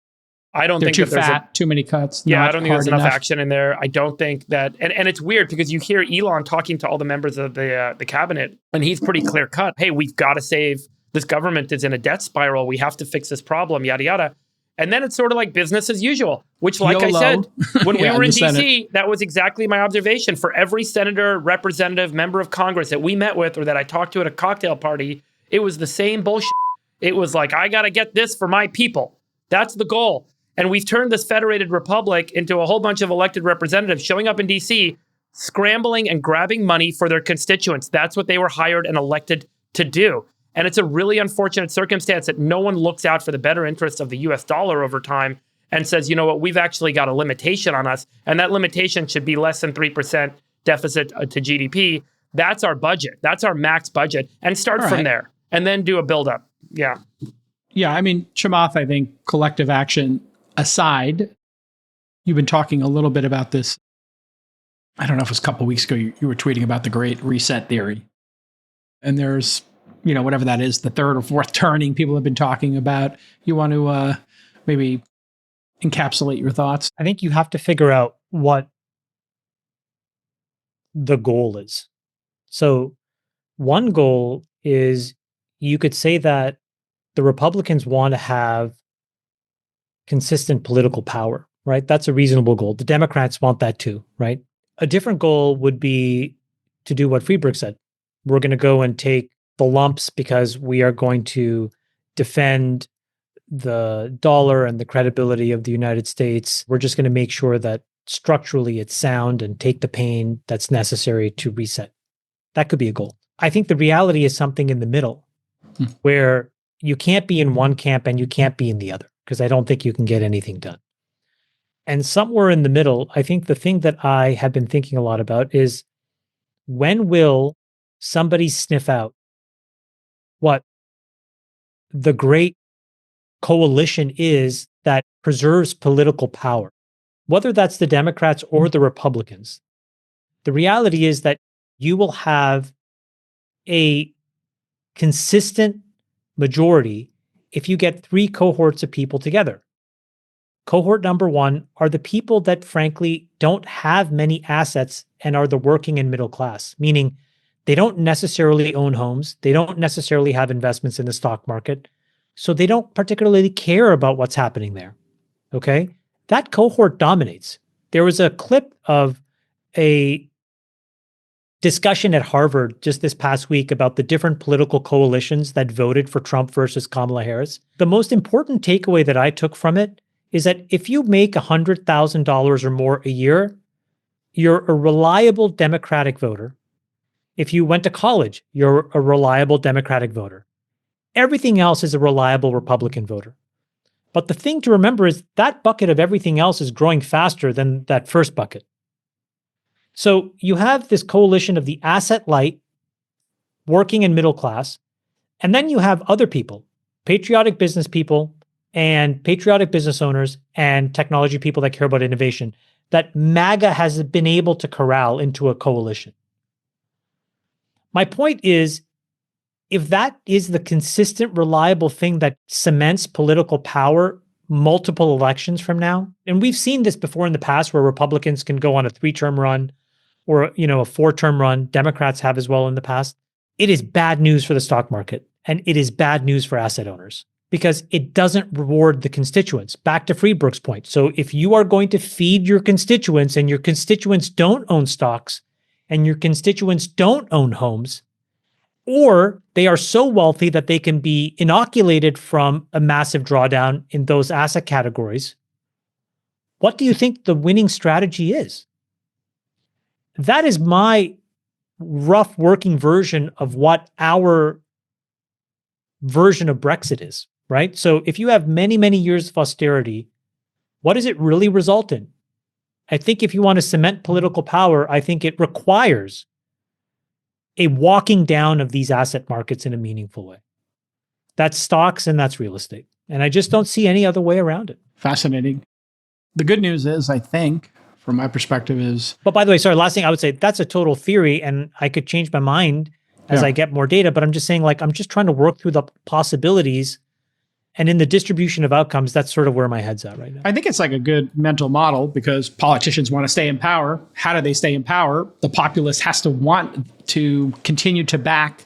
I don't think too that there's fat, too many cuts. Yeah, I don't think there's enough action in there. I don't think that, and it's weird because you hear Elon talking to all the members of the cabinet, and he's pretty clear cut. Hey, we've got to save. This government is in a debt spiral. We have to fix this problem, yada, yada. And then it's sort of like business as usual, which, like YOLO. I said, when we were in Senate. DC, that was exactly my observation. For every senator, representative, member of Congress that we met with or that I talked to at a cocktail party, it was the same bullshit. It was like, I got to get this for my people. That's the goal. And we've turned this federated republic into a whole bunch of elected representatives showing up in DC, scrambling and grabbing money for their constituents. That's what they were hired and elected to do. And it's a really unfortunate circumstance that no one looks out for the better interests of the US dollar over time and says, you know what, we've actually got a limitation on us. And that limitation should be less than 3% deficit to GDP. That's our budget. That's our max budget. And start from there and then do a buildup. Yeah. Yeah. I mean, Chamath, I think collective action aside, you've been talking a little bit about this. I don't know if it was a couple of weeks ago, you were tweeting about the Great Reset theory. And there's, whatever that is, the third or fourth turning people have been talking about. You want to maybe encapsulate your thoughts? I think you have to figure out what the goal is. So one goal is you could say that the Republicans want to have consistent political power, right? That's a reasonable goal. The Democrats want that too, right? A different goal would be to do what Friedberg said. We're going to go and take the lumps because we are going to defend the dollar and the credibility of the United States. We're just going to make sure that structurally it's sound and take the pain that's necessary to reset. That could be a goal. I think the reality is something in the middle where you can't be in one camp and you can't be in the other, because I don't think you can get anything done. And somewhere in the middle, I think the thing that I have been thinking a lot about is, when will somebody sniff out what the great coalition is that preserves political power, whether that's the Democrats or the Republicans? The reality is that you will have a consistent majority if you get three cohorts of people together. Cohort number one are the people that frankly don't have many assets and are the working and middle class, meaning they don't necessarily own homes. They don't necessarily have investments in the stock market. So they don't particularly care about what's happening there. Okay? That cohort dominates. There was a clip of a discussion at Harvard just this past week about the different political coalitions that voted for Trump versus Kamala Harris. The most important takeaway that I took from it is that if you make $100,000 or more a year, you're a reliable Democratic voter. If you went to college, you're a reliable Democratic voter. Everything else is a reliable Republican voter. But the thing to remember is that bucket of everything else is growing faster than that first bucket. So you have this coalition of the asset light, working and middle class, and then you have other people, patriotic business people and patriotic business owners and technology people that care about innovation that MAGA has been able to corral into a coalition. My point is, if that is the consistent, reliable thing that cements political power multiple elections from now, and we've seen this before in the past where Republicans can go on a 3-term run or, a 4-term run, Democrats have as well in the past, it is bad news for the stock market and it is bad news for asset owners because it doesn't reward the constituents. Back to Friedberg's point. So if you are going to feed your constituents and your constituents don't own stocks and your constituents don't own homes, or they are so wealthy that they can be inoculated from a massive drawdown in those asset categories, what do you think the winning strategy is? That is my rough working version of what our version of Brexit is, right? So if you have many, many years of austerity, what does it really result in? I think if you want to cement political power, I think it requires a walking down of these asset markets in a meaningful way. That's stocks and that's real estate. And I just don't see any other way around it. Fascinating. The good news is, I think, from my perspective is... But by the way, sorry, last thing I would say, that's a total theory and I could change my mind as I get more data, but I'm just saying I'm just trying to work through the possibilities, and in the distribution of outcomes, that's sort of where my head's at right now. I think it's like a good mental model because politicians want to stay in power. How do they stay in power? The populace has to want to continue to back,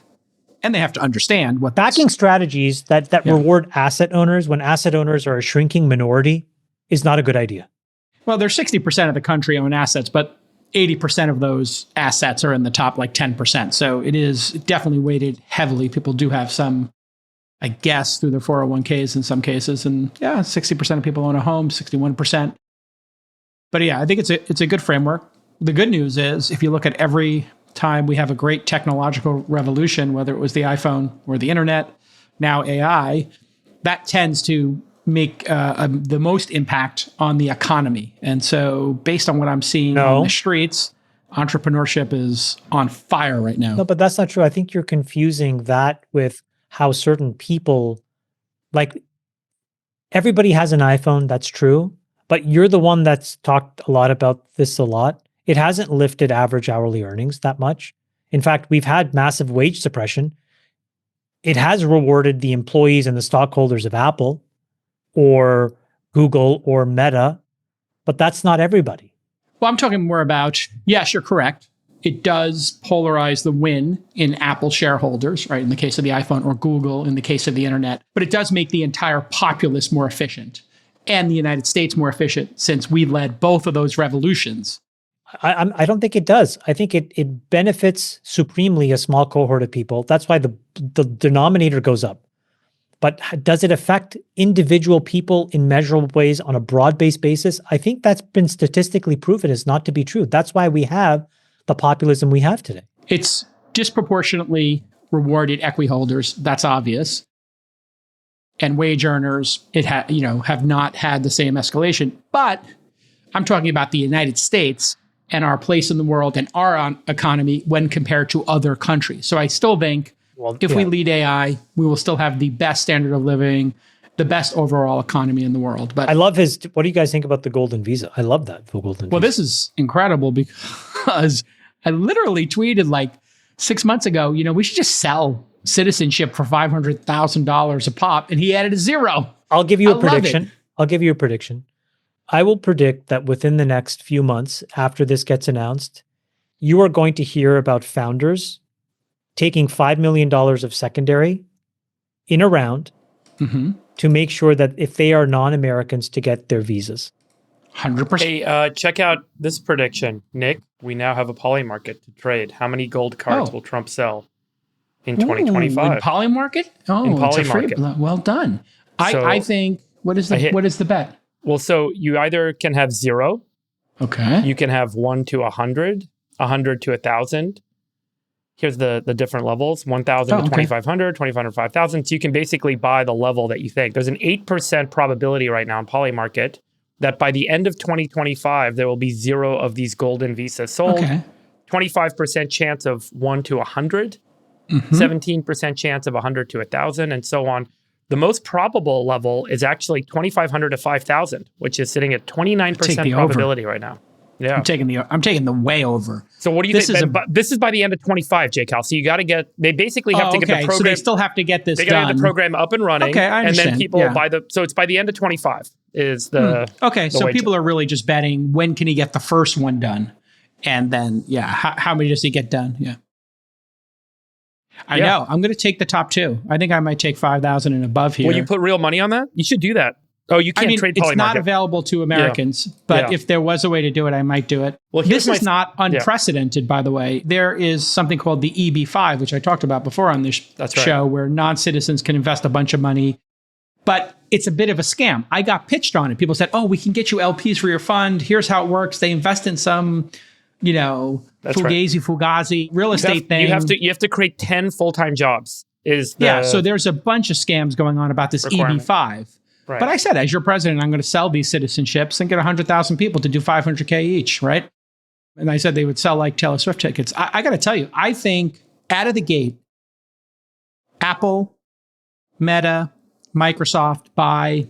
and they have to understand what backing strategies that reward asset owners when asset owners are a shrinking minority is not a good idea. Well, there's 60% of the country own assets, but 80% of those assets are in the top 10%. So it is definitely weighted heavily. People do have some, I guess, through their 401ks in some cases. And 60% of people own a home, 61%. But I think it's a good framework. The good news is if you look at every time we have a great technological revolution, whether it was the iPhone or the internet, now AI, that tends to make the most impact on the economy. And so based on what I'm seeing on the streets, entrepreneurship is on fire right now. No, but that's not true. I think you're confusing that with how certain people, everybody has an iPhone, that's true, but you're the one that's talked a lot about this a lot. It hasn't lifted average hourly earnings that much. In fact, we've had massive wage suppression. It has rewarded the employees and the stockholders of Apple or Google or Meta, but that's not everybody. Well, I'm talking more about, yes, you're correct. It does polarize the win in Apple shareholders, right? In the case of the iPhone, or Google in the case of the internet, but it does make the entire populace more efficient and the United States more efficient since we led both of those revolutions. I don't think it does. I think it benefits supremely a small cohort of people. That's why the denominator goes up. But does it affect individual people in measurable ways on a broad-based basis? I think that's been statistically proven as not to be true. That's why we have the populism we have today. It's disproportionately rewarded equity holders. That's obvious. And wage earners, have not had the same escalation. But I'm talking about the United States and our place in the world and our economy when compared to other countries. So I still think if we lead AI, we will still have the best standard of living, the best overall economy in the world. But I love what do you guys think about the golden visa? I love that, the golden visa. Well, this is incredible because I literally tweeted 6 months ago, we should just sell citizenship for $500,000 a pop. And he added a zero. I'll give you a prediction. I will predict that within the next few months after this gets announced, you are going to hear about founders taking $5 million of secondary in a round to make sure that if they are non-Americans to get their visas. 100%. Hey, check out this prediction, Nick. We now have a poly market to trade. How many gold cards Oh. will Trump sell in Ooh, 2025? in poly market? Oh, In it's poly a free. market. Well done. So I think what is the bet? Well, so you either can have 0, Okay. you can have 1 to 100, 100 to 1,000. Here's the different levels: 1,000 to 2,500, 2,500 to 5,000. So you can basically buy the level that you think. There's an 8% probability right now in poly market that by the end of 2025 there will be 0 of these golden visas sold. Okay. 25% chance of 1 to 100, 17% chance of 100 to 1,000, and so on. The most probable level is actually 2,500 to 5,000, which is sitting at 29% probability right now. Yeah, I'm taking the way over. So what do you think? This is by the end of 25, J. Cal. So you got to get. They basically have to get the program. So they still have to get this done. They got to get the program up and running. Okay, I understand. And then people buy the. So it's by the end of 25 is the. Okay, the so wager. people are really just betting when can he get the first one done, and then how many does he get done? Yeah. I know. I'm going to take the top 2. I think I might take 5,000 and above here. Will you put real money on that? You should do that. Oh, you can't trade poly it's not market. available to Americans, but if there was a way to do it, I might do it. Well, this is not unprecedented, by the way. There is something called the EB5, which I talked about before on this show, where non-citizens can invest a bunch of money, but it's a bit of a scam. I got pitched on it. People said, "Oh, we can get you LPs for your fund. Here's how it works." They invest in some, fugazi real estate thing. You have to create 10 full-time jobs. So there's a bunch of scams going on about this EB5. Right. But I said, as your president, I'm going to sell these citizenships and get 100,000 people to do $500K each, right? And I said they would sell like Taylor Swift tickets. I got to tell you, I think out of the gate, Apple, Meta, Microsoft buy,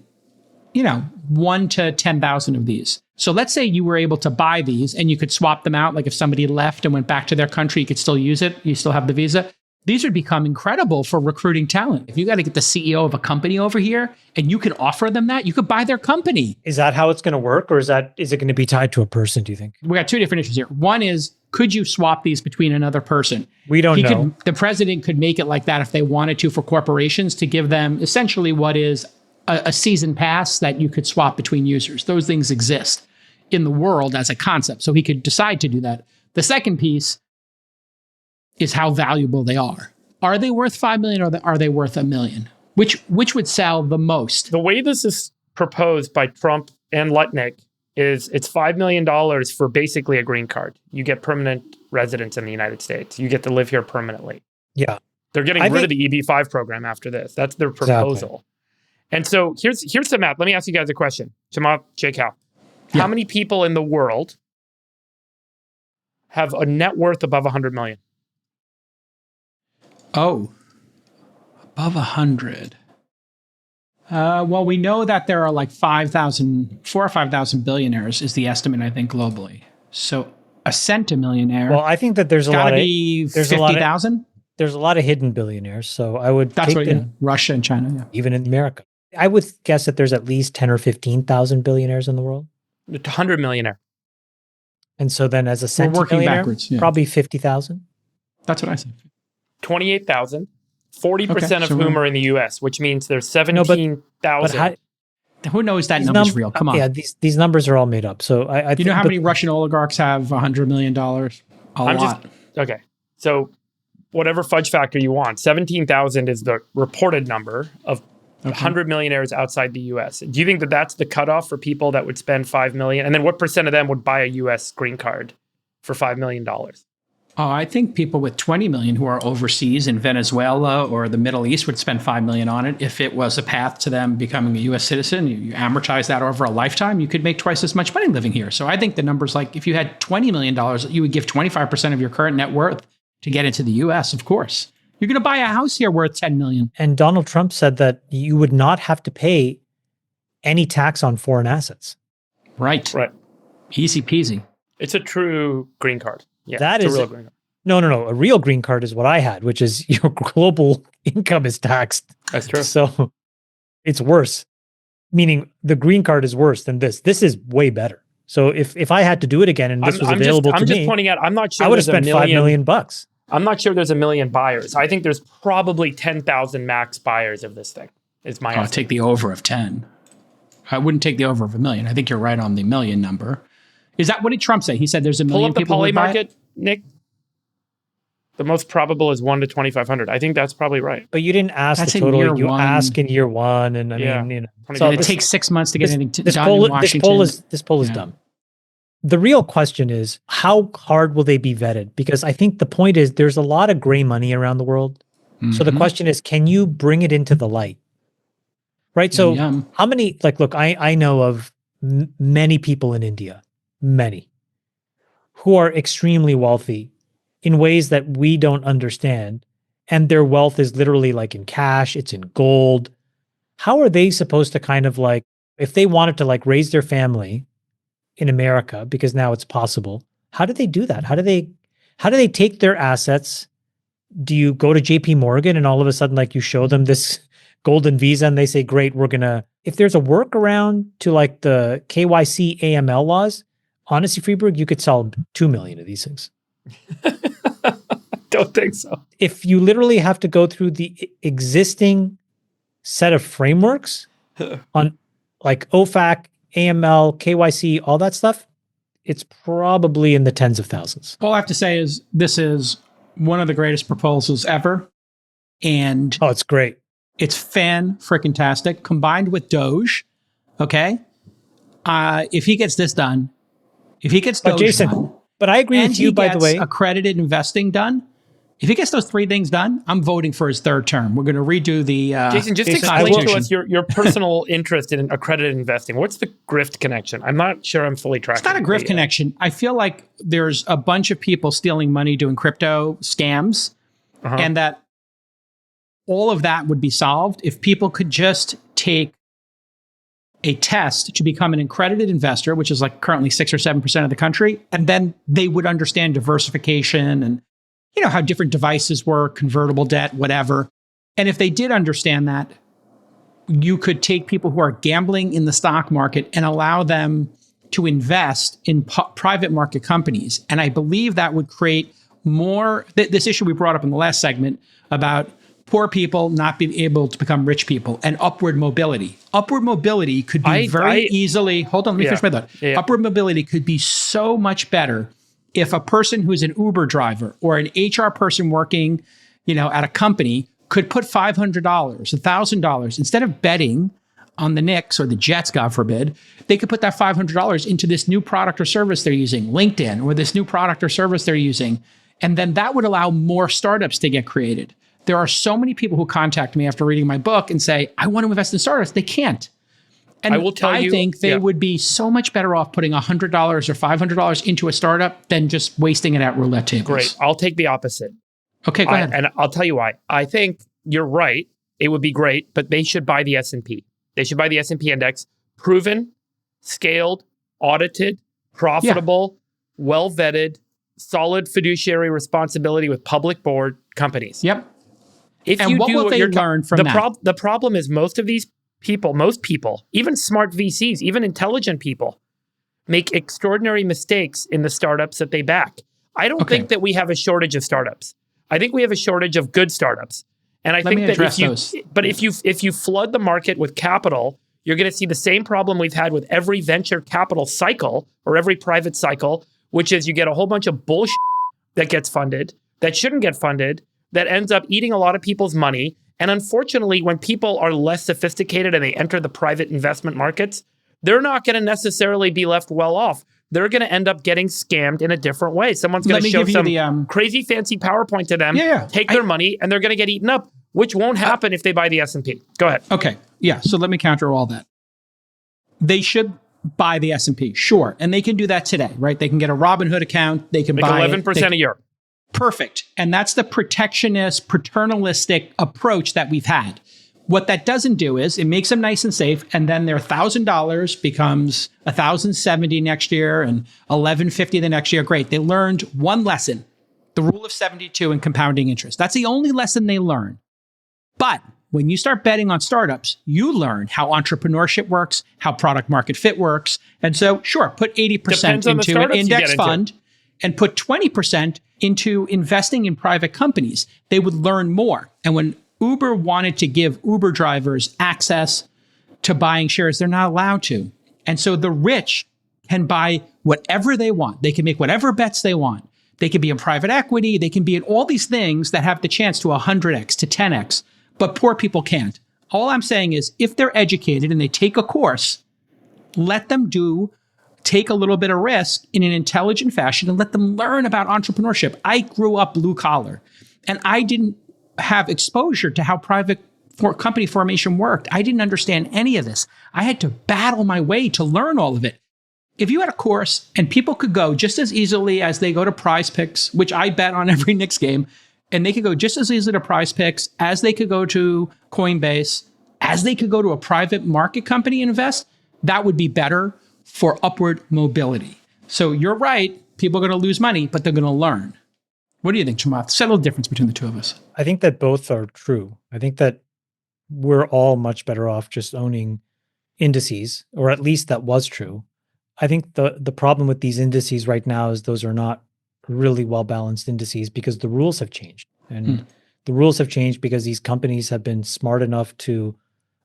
1 to 10,000 of these. So let's say you were able to buy these and you could swap them out. Like if somebody left and went back to their country, you could still use it. You still have the visa. These would become incredible for recruiting talent. If you got to get the CEO of a company over here and you can offer them that, you could buy their company. Is that how it's going to work, or is it going to be tied to a person, do you think? We got 2 different issues here. One is, could you swap these between another person? We don't know. The president could make it like that if they wanted to for corporations, to give them essentially what is a season pass that you could swap between users. Those things exist in the world as a concept. So he could decide to do that. The second piece is how valuable they are. Are they worth 5 million or are they worth $1 million? Which would sell the most? The way this is proposed by Trump and Lutnick is it's $5 million for basically a green card. You get permanent residence in the United States. You get to live here permanently. Yeah. They're getting rid of the EB5 program after this. That's their proposal. Exactly. And so here's the math. Let me ask you guys a question. Chamath, J. Cal. How many people in the world have a net worth above 100 million? Oh, above 100. Well, we know that there are like 4 or 5,000 billionaires is the estimate, I think, globally. So a centimillionaire. Well, I think that there's a lot of 50,000. There's a lot of hidden billionaires. So I would Russia and China, even in America. I would guess that there's at least 10 or 15,000 billionaires in the world. 100 millionaire. And so then as a centimillionaire, probably 50,000. That's what I said. 28,000, 40% of whom are in the US, which means there's 17,000. Who knows that number's real? Come on. Yeah, these numbers are all made up. So I you know how many Russian oligarchs have $100 million? A lot. Okay. So whatever fudge factor you want, 17,000 is the reported number of 100 millionaires outside the US. Do you think that that's the cutoff for people that would spend $5 million? And then what percent of them would buy a US green card for $5 million? Oh, I think people with 20 million who are overseas in Venezuela or the Middle East would spend 5 million on it. If it was a path to them becoming a US citizen, you amortize that over a lifetime, you could make twice as much money living here. So I think the numbers, like if you had $20 million, you would give 25% of your current net worth to get into the US, of course. You're going to buy a house here worth 10 million. And Donald Trump said that you would not have to pay any tax on foreign assets. Right. Easy peasy. It's a true green card. Yeah, that is a real green card. No. A real green card is what I had, which is your global income is taxed. That's true. So it's worse. Meaning the green card is worse than this. This is way better. So if I had to do it again and this was available to me, I'm just pointing out, I'm not sure I would have spent $5 million. I'm not sure there's 1 million buyers. I think there's probably 10,000 max buyers of this thing. Is my I'll take the over of 10. I wouldn't take the over of 1 million. I think you're right on the million number. Is that what did Trump say? He said there's a Pull million up the people poly who buy it? market, Nick. The most probable is 1 to 2,500. I think that's probably right. But you didn't ask That's the in total. year You one. ask in year one, and I Yeah. mean, So And it this- takes 6 months to get anything this done poll, in Washington. this poll is dumb. The real question is, how hard will they be vetted? Because I think the point is there's a lot of gray money around the world. So the question is, can you bring it into the light? Right? So Yum. how many, like, look, I know of many people in India, many, who are extremely wealthy in ways that we don't understand. And their wealth is literally like in cash, it's in gold. How are they supposed to kind of like, if they wanted to like raise their family in America, because now it's possible, how do they do that? How do they take their assets? Do you go to JP Morgan and all of a sudden like you show them this golden visa and they say, great, we're gonna, if there's a workaround to like the KYC AML laws, honestly, Friedberg, you could sell 2 million of these things. Don't think so. If you literally have to go through the existing set of frameworks on like OFAC, AML, KYC, all that stuff, it's probably in the tens of thousands. All I have to say is this is one of the greatest proposals ever. And Oh, it's great. it's fan-freaking-tastic combined with Doge. Okay. If he gets this done, if he gets But Doge Jason, done, but I agree and with you, he by the gets way. accredited investing done, if he gets those 3 things done, I'm voting for his 3rd term. We're going to redo the Jason, just Jason, explain to Constitution. us your personal interest in accredited investing. What's the grift connection? I'm not sure I'm fully tracking. It's not a grift the, connection. I feel like there's a bunch of people stealing money doing crypto scams, and that all of that would be solved if people could just take a test to become an accredited investor, which is like currently 6 or 7% of the country, and then they would understand diversification and how different devices work, convertible debt, whatever. And if they did understand that, you could take people who are gambling in the stock market and allow them to invest in private market companies. And I believe that would create more, this issue we brought up in the last segment about poor people not being able to become rich people and upward mobility. Upward mobility could be easily, hold on, let me finish my thought. Yeah. Upward mobility could be so much better if a person who's an Uber driver or an HR person working, at a company could put $500, $1,000, instead of betting on the Knicks or the Jets, God forbid, they could put that $500 into this new product or service they're using, LinkedIn, or this new product or service they're using. And then that would allow more startups to get created. There are so many people who contact me after reading my book and say, I want to invest in startups. They can't. And I will tell you, I think they would be so much better off putting $100 or $500 into a startup than just wasting it at roulette tables. Great. I'll take the opposite. Okay, go ahead. And I'll tell you why. I think you're right. It would be great, but they should buy the S&P. They should buy the S&P index. Proven, scaled, audited, profitable, well-vetted, solid fiduciary responsibility with public board companies. Yep. If And you what do will what they you're learn from that? The problem is most people, even smart VCs, even intelligent people, make extraordinary mistakes in the startups that they back. I don't think that we have a shortage of startups. I think we have a shortage of good startups. And I think that if you flood the market with capital, you're going to see the same problem we've had with every venture capital cycle or every private cycle, which is you get a whole bunch of bullshit that gets funded, that shouldn't get funded, that ends up eating a lot of people's money. And unfortunately, when people are less sophisticated and they enter the private investment markets, they're not going to necessarily be left well off. They're going to end up getting scammed in a different way. Someone's going to show some crazy fancy PowerPoint to them, take their money, and they're going to get eaten up, which won't happen if they buy the S&P. Go ahead. Okay. Yeah. So let me counter all that. They should buy the S&P, sure. And they can do that today, right? They can get a Robinhood account. They can buy 11% a year. Perfect. And that's the protectionist, paternalistic approach that we've had. What that doesn't do is it makes them nice and safe, and then their $1,000 becomes $1,070 next year and $1,150 the next year. Great. They learned one lesson, the rule of 72 and compounding interest. That's the only lesson they learn. But when you start betting on startups, you learn how entrepreneurship works, how product market fit works. And so, sure, put 80% into an index fund and put 20% into investing in private companies. They would learn more. And when Uber wanted to give Uber drivers access to buying shares, they're not allowed to. And so the rich can buy whatever they want. They can make whatever bets they want. They can be in private equity. They can be in all these things that have the chance to 100x, to 10x, but poor people can't. All I'm saying is if they're educated and they take a course, let them take a little bit of risk in an intelligent fashion and let them learn about entrepreneurship. I grew up blue collar and I didn't have exposure to how private company formation worked. I didn't understand any of this. I had to battle my way to learn all of it. If you had a course and people could go just as easily as they go to Prize Picks, which I bet on every Knicks game, and they could go just as easily to Prize Picks as they could go to Coinbase, as they could go to a private market company and invest, that would be better for upward mobility. So you're right. People are going to lose money, but they're going to learn. What do you think, Chamath? Settle the difference between the two of us. I think that both are true. I think that we're all much better off just owning indices, or at least that was true. I think the problem with these indices right now is those are not really well-balanced indices because the rules have changed. And the rules have changed because these companies have been smart enough to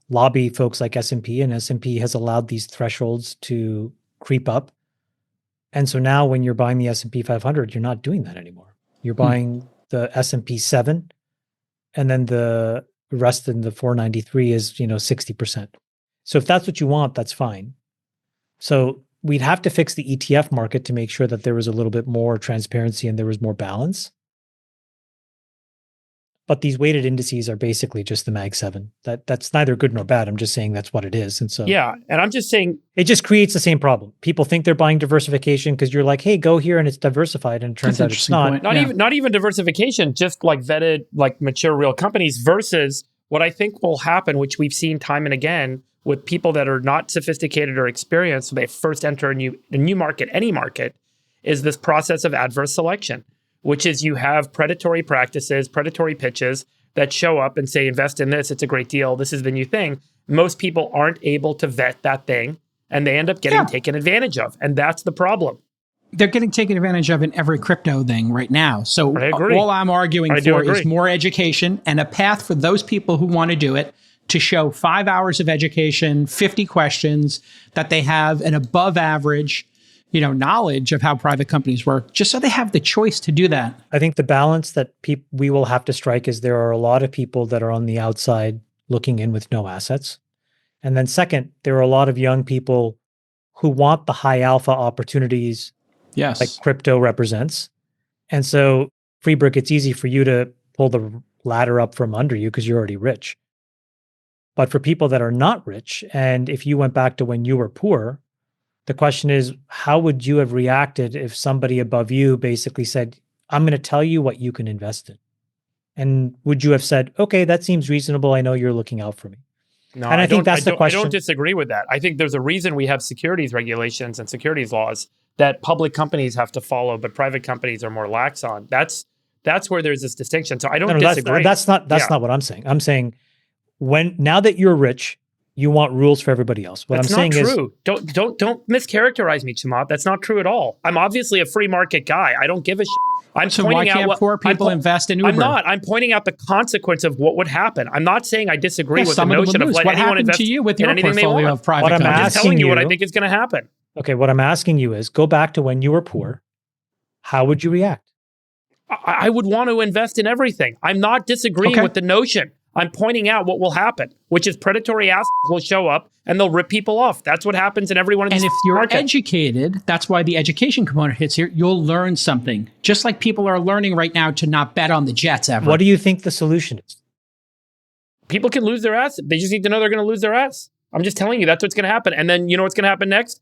lobby folks like S&P, and S&P has allowed these thresholds to creep up. And so now when you're buying the S&P 500, you're not doing that anymore. You're buying the S&P 7, and then the rest in the 493 is, 60%. So if that's what you want, that's fine. So we'd have to fix the ETF market to make sure that there was a little bit more transparency and there was more balance. But these weighted indices are basically just the Mag 7. That's neither good nor bad. I'm just saying that's what it is. And so yeah, and I'm just saying it just creates the same problem. People think they're buying diversification because you're like, hey, go here and it's diversified, and it turns out it's not. Not even diversification, just like vetted, like mature real companies versus what I think will happen, which we've seen time and again with people that are not sophisticated or experienced when they first enter a new market, any market, is this process of adverse selection, which is you have predatory practices, predatory pitches that show up and say, invest in this, it's a great deal, this is the new thing. Most people aren't able to vet that thing, and they end up getting taken advantage of. And that's the problem. They're getting taken advantage of in every crypto thing right now. So I agree. all I'm arguing for is more education and a path for those people who want to do it to show 5 hours of education, 50 questions, that they have an above average, knowledge of how private companies work, just so they have the choice to do that. I think the balance that we will have to strike is there are a lot of people that are on the outside looking in with no assets. And then second, there are a lot of young people who want the high alpha opportunities like crypto represents. And so, Friedberg, it's easy for you to pull the ladder up from under you because you're already rich. But for people that are not rich, and if you went back to when you were poor, the question is, how would you have reacted if somebody above you basically said, I'm going to tell you what you can invest in? And would you have said, okay, that seems reasonable. I know you're looking out for me. No, and I think that's the question. I don't disagree with that. I think there's a reason we have securities regulations and securities laws that public companies have to follow, but private companies are more lax on. That's where there's this distinction. So I don't disagree. That's not what I'm saying. I'm saying now that you're rich, you want rules for everybody else. What I'm saying is, that's not true. Don't mischaracterize me, Chamath. That's not true at all. I'm obviously a free market guy. I don't give a shit. So why can't poor people invest in Uber? I'm not. I'm pointing out the consequence of what would happen. I'm not saying I disagree with the notion of letting anyone invest to you with your anything they want. Of private companies? I'm just telling you what I think is going to happen. Okay, what I'm asking you is, go back to when you were poor. How would you react? I would want to invest in everything. I'm not disagreeing with the notion. I'm pointing out what will happen, which is predatory assholes will show up and they'll rip people off. That's what happens in every one of these. And if you're educated, that's why the education component hits here. You'll learn something. Just like people are learning right now to not bet on the Jets ever. What do you think the solution is? People can lose their ass. They just need to know they're going to lose their ass. I'm just telling you, that's what's going to happen. And then you know what's going to happen next?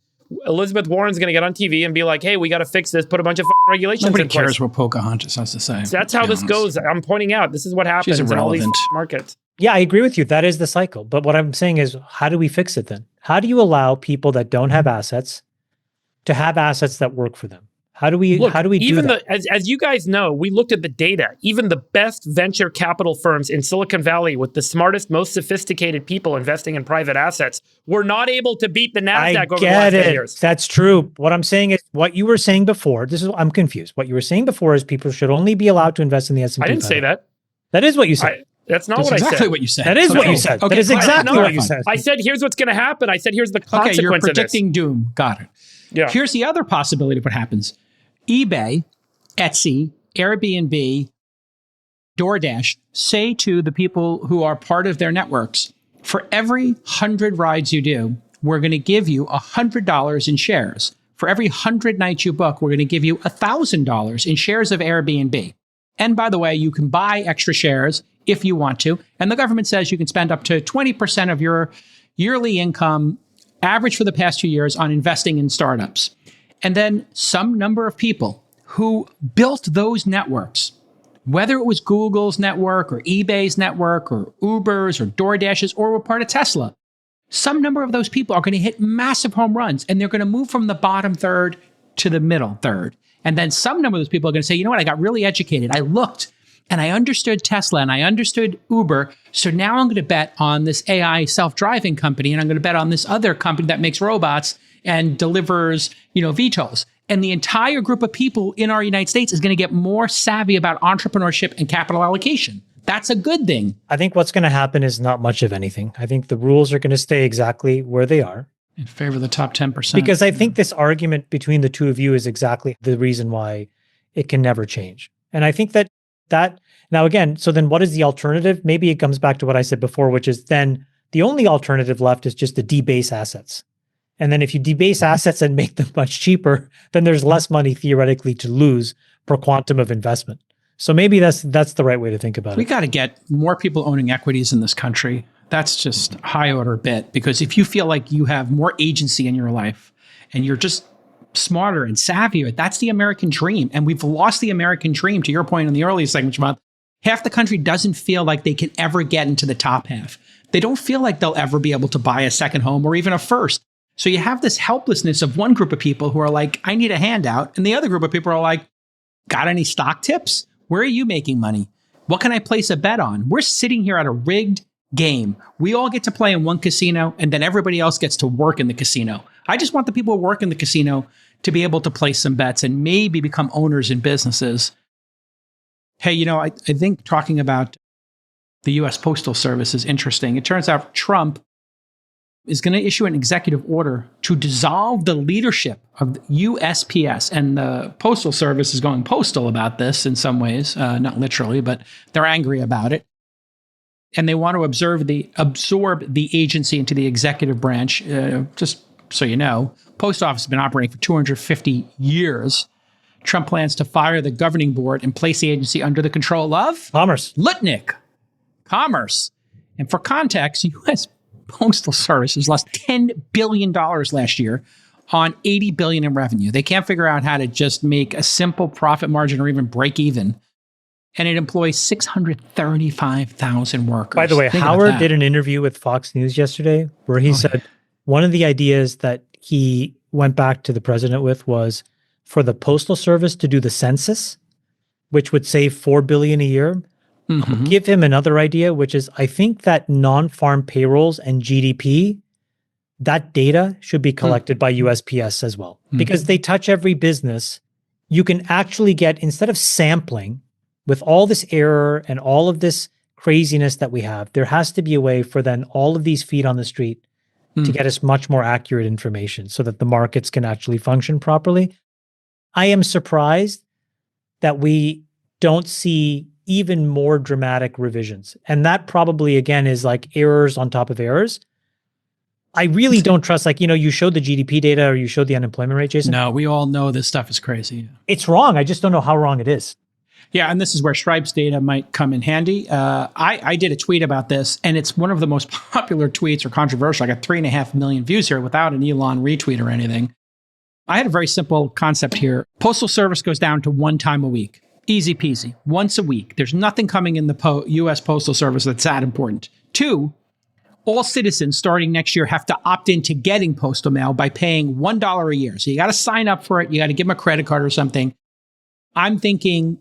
Elizabeth Warren's going to get on TV and be like, hey, we got to fix this, put a bunch of regulations in place. Nobody cares what Pocahontas has to say. So that's how this goes. I'm pointing out, this is what happens in all these markets. Yeah, I agree with you. That is the cycle. But what I'm saying is, how do we fix it then? How do you allow people that don't have assets to have assets that work for them? How do we do that? As you guys know, we looked at the data. Even the best venture capital firms in Silicon Valley with the smartest, most sophisticated people investing in private assets were not able to beat the NASDAQ over the last 10 years. That's true. What I'm saying is, what you were saying before, I'm confused. What you were saying before is people should only be allowed to invest in the S&P 500. I didn't say that. That is what you said. That's not what I said. Exactly what you said. That is what you said. Okay, that is exactly what you said. I said, here's what's going to happen. I said, here's the consequence you're of this. predicting doom. Got it. Yeah. Here's the other possibility of what happens. eBay, Etsy, Airbnb, DoorDash say to the people who are part of their networks, for every 100 rides you do, we're going to give you $100 in shares. For every 100 nights you book, we're going to give you $1,000 in shares of Airbnb. And by the way, you can buy extra shares if you want to. And the government says you can spend up to 20% of your yearly income, average for the past 2 years, on investing in startups. And then some number of people who built those networks, whether it was Google's network or eBay's network or Uber's or DoorDash's or were part of Tesla, some number of those people are going to hit massive home runs and they're going to move from the bottom third to the middle third. And then some number of those people are going to say, you know what, I got really educated. I looked and I understood Tesla and I understood Uber. So now I'm going to bet on this AI self-driving company and I'm going to bet on this other company that makes robots and delivers, VTOLs. And the entire group of people in our United States is going to get more savvy about entrepreneurship and capital allocation. That's a good thing. I think what's going to happen is not much of anything. I think the rules are going to stay exactly where they are. In favor of the top 10%. Because I think this argument between the two of you is exactly the reason why it can never change. And I think that now again, so then what is the alternative? Maybe it comes back to what I said before, which is then the only alternative left is just to debase assets. And then if you debase assets and make them much cheaper, then there's less money theoretically to lose per quantum of investment. So maybe that's the right way to think about it. We got to get more people owning equities in this country. That's just high order bit, because if you feel like you have more agency in your life and you're just smarter and savvier, that's the American dream. And we've lost the American dream, to your point in the earlier segment, Chamath. Half the country doesn't feel like they can ever get into the top half. They don't feel like they'll ever be able to buy a second home or even a first. So you have this helplessness of one group of people who are like, I need a handout. And the other group of people are like, got any stock tips? Where are you making money? What can I place a bet on? We're sitting here at a rigged game. We all get to play in one casino and then everybody else gets to work in the casino. I just want the people who work in the casino to be able to place some bets and maybe become owners in businesses. Hey, I think talking about the US Postal Service is interesting. It turns out Trump is going to issue an executive order to dissolve the leadership of the USPS. And the Postal Service is going postal about this in some ways, not literally, but they're angry about it. And they want to absorb the agency into the executive branch. Just so you know, Post Office has been operating for 250 years. Trump plans to fire the governing board and place the agency under the control of Commerce. Lutnick. Commerce. And for context, U.S. Postal Service has lost $10 billion last year on $80 billion in revenue. They can't figure out how to just make a simple profit margin or even break even. And it employs 635,000 workers. By the way, Howard did an interview with Fox News yesterday where he said one of the ideas that he went back to the president with was for the Postal Service to do the census, which would save $4 billion a year. Mm-hmm. Give him another idea, which is I think that non-farm payrolls and GDP, that data should be collected by USPS as well, because they touch every business. You can actually get, instead of sampling with all this error and all of this craziness that we have, there has to be a way for then all of these feet on the street to get us much more accurate information so that the markets can actually function properly. I am surprised that we don't see even more dramatic revisions. And that probably, again, is like errors on top of errors. I really don't trust, you showed the GDP data or you showed the unemployment rate, Jason. No, we all know this stuff is crazy. It's wrong. I just don't know how wrong it is. Yeah, and this is where Stripe's data might come in handy. I did a tweet about this, and it's one of the most popular tweets or controversial. I got 3.5 million views here without an Elon retweet or anything. I had a very simple concept here. Postal Service goes down to one time a week. Easy peasy. Once a week. There's nothing coming in the U.S. Postal Service that's that important. 2, all citizens starting next year have to opt into getting postal mail by paying $1 a year. So you got to sign up for it. You got to give them a credit card or something. I'm thinking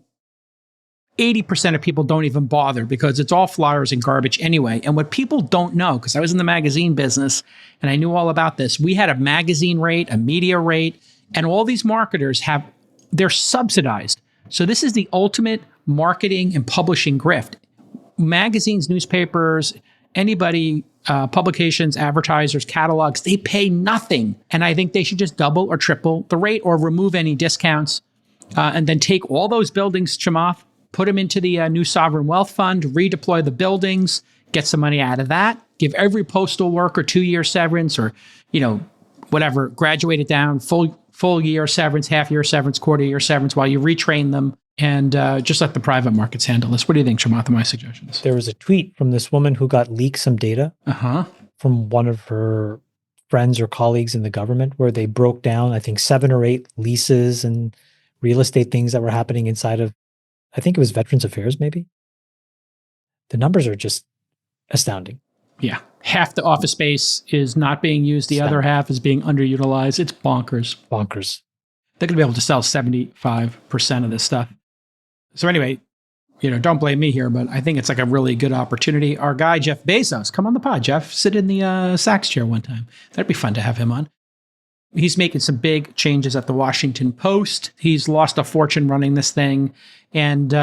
80% of people don't even bother because it's all flyers and garbage anyway. And what people don't know, because I was in the magazine business and I knew all about this, we had a magazine rate, a media rate, and all these marketers they're subsidized. So this is the ultimate marketing and publishing grift. Magazines, newspapers, anybody publications, advertisers, catalogs, they pay nothing. And I think they should just double or triple the rate or remove any discounts and then take all those buildings, Chamath, put them into the new sovereign wealth fund, redeploy the buildings, get some money out of that, give every postal worker 2-year severance or, whatever, graduate it down, full year severance, half year severance, quarter year severance while you retrain them. And just let the private markets handle this. What do you think, Chamath, of my suggestions? There was a tweet from this woman who got leaked some data from one of her friends or colleagues in the government where they broke down, I think, 7 or 8 leases and real estate things that were happening inside of, I think it was Veterans Affairs, maybe. The numbers are just astounding. Yeah. Half the office space is not being used. The other half is being underutilized. It's bonkers. Bonkers. They're going to be able to sell 75% of this stuff. So anyway, don't blame me here, but I think it's like a really good opportunity. Our guy, Jeff Bezos, come on the pod, Jeff. Sit in the Sachs chair one time. That'd be fun to have him on. He's making some big changes at the Washington Post. He's lost a fortune running this thing. And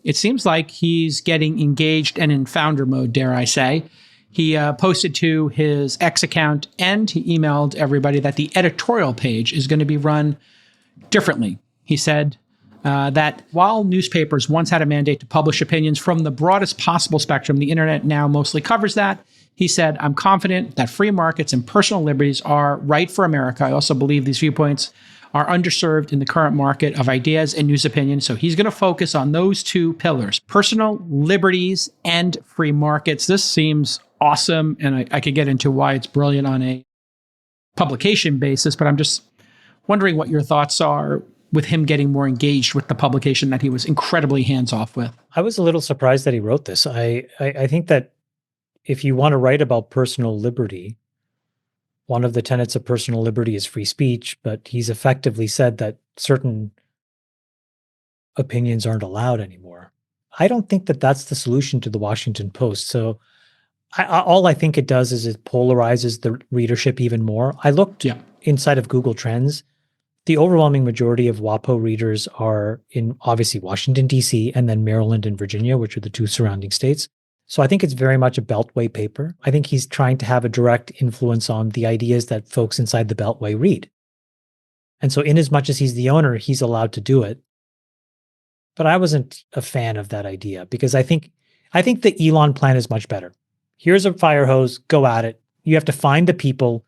it seems like he's getting engaged and in founder mode, dare I say. He posted to his X account and he emailed everybody that the editorial page is going to be run differently. He said that while newspapers once had a mandate to publish opinions from the broadest possible spectrum, the internet now mostly covers that. He said, I'm confident that free markets and personal liberties are right for America. I also believe these viewpoints are underserved in the current market of ideas and news opinions. So he's going to focus on those 2 pillars, personal liberties and free markets. This seems awesome. And I could get into why it's brilliant on a publication basis, but I'm just wondering what your thoughts are with him getting more engaged with the publication that he was incredibly hands-off with. I was a little surprised that he wrote this. I think that if you want to write about personal liberty, one of the tenets of personal liberty is free speech, but he's effectively said that certain opinions aren't allowed anymore. I don't think that that's the solution to the Washington Post. So all I think it does is it polarizes the readership even more. I looked inside of Google Trends. The overwhelming majority of WaPo readers are in obviously Washington, D.C., and then Maryland and Virginia, which are the 2 surrounding states. So I think it's very much a Beltway paper. I think he's trying to have a direct influence on the ideas that folks inside the Beltway read. And so in as much as he's the owner, he's allowed to do it. But I wasn't a fan of that idea because I think the Elon plan is much better. Here's a fire hose, go at it. You have to find the people.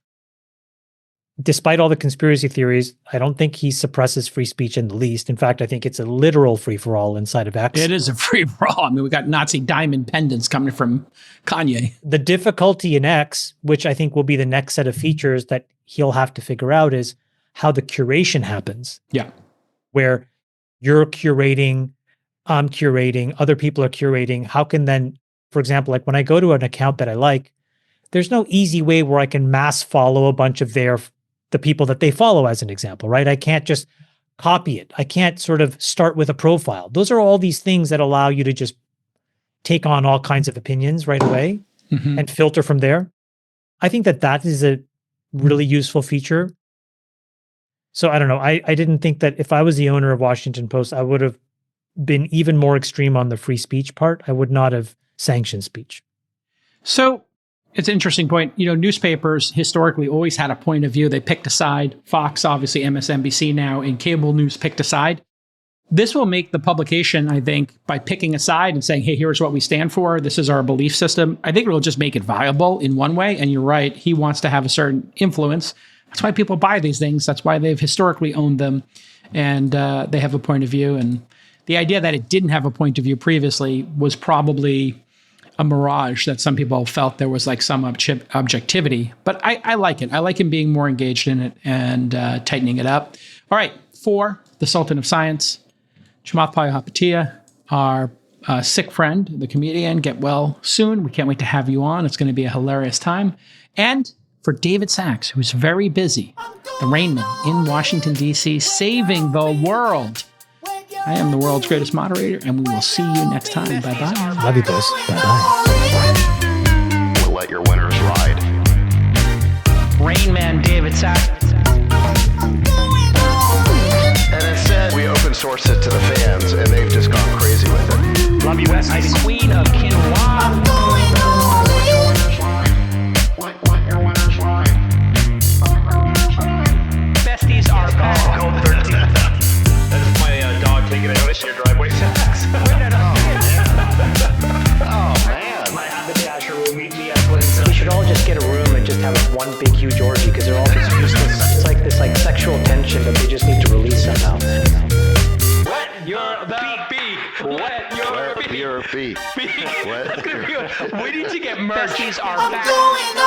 Despite all the conspiracy theories, I don't think he suppresses free speech in the least. In fact, I think it's a literal free-for-all inside of X. It is a free-for-all. I mean, we got Nazi diamond pendants coming from Kanye. The difficulty in X, which I think will be the next set of features that he'll have to figure out, is how the curation happens. Yeah. Where you're curating, I'm curating, other people are curating. How can then, for example, like when I go to an account that I like, there's no easy way where I can mass follow a bunch of the people that they follow as an example, right? I can't just copy it. I can't sort of start with a profile. Those are all these things that allow you to just take on all kinds of opinions right away and filter from there. I think that is a really useful feature. So I don't know. I didn't think that if I was the owner of Washington Post, I would have been even more extreme on the free speech part. I would not have sanctioned speech. So it's an interesting point. Newspapers historically always had a point of view. They picked a side. Fox, obviously MSNBC now, and cable news picked a side. This will make the publication, I think, by picking a side and saying, hey, here's what we stand for. This is our belief system. I think it will just make it viable in one way. And you're right. He wants to have a certain influence. That's why people buy these things. That's why they've historically owned them. And they have a point of view. And the idea that it didn't have a point of view previously was probably a mirage that some people felt there was like some objectivity. But I like it. I like him being more engaged in it and tightening it up. All right. 4, the Sultan of Science, Chamath Palihapitiya, our sick friend, the comedian. Get well soon. We can't wait to have you on. It's going to be a hilarious time. And for David Sachs, who's very busy, the Rain Man in Washington, D.C., saving the world. I am the world's greatest moderator, and we will see you next time. Bye-bye. Love you, boys. Bye-bye. We'll let your winners ride. Rain Man David Sachs. And instead, we open source it to the fans, and they've just gone crazy with it. Love you, Besties. Queen of Quinoa. one big huge orgy because they're all just useless. It's like this sexual tension that they just need to release somehow. Wet your beak. Wet your beak. Your beak. That's gonna be good. We need to get merch. Besties are back.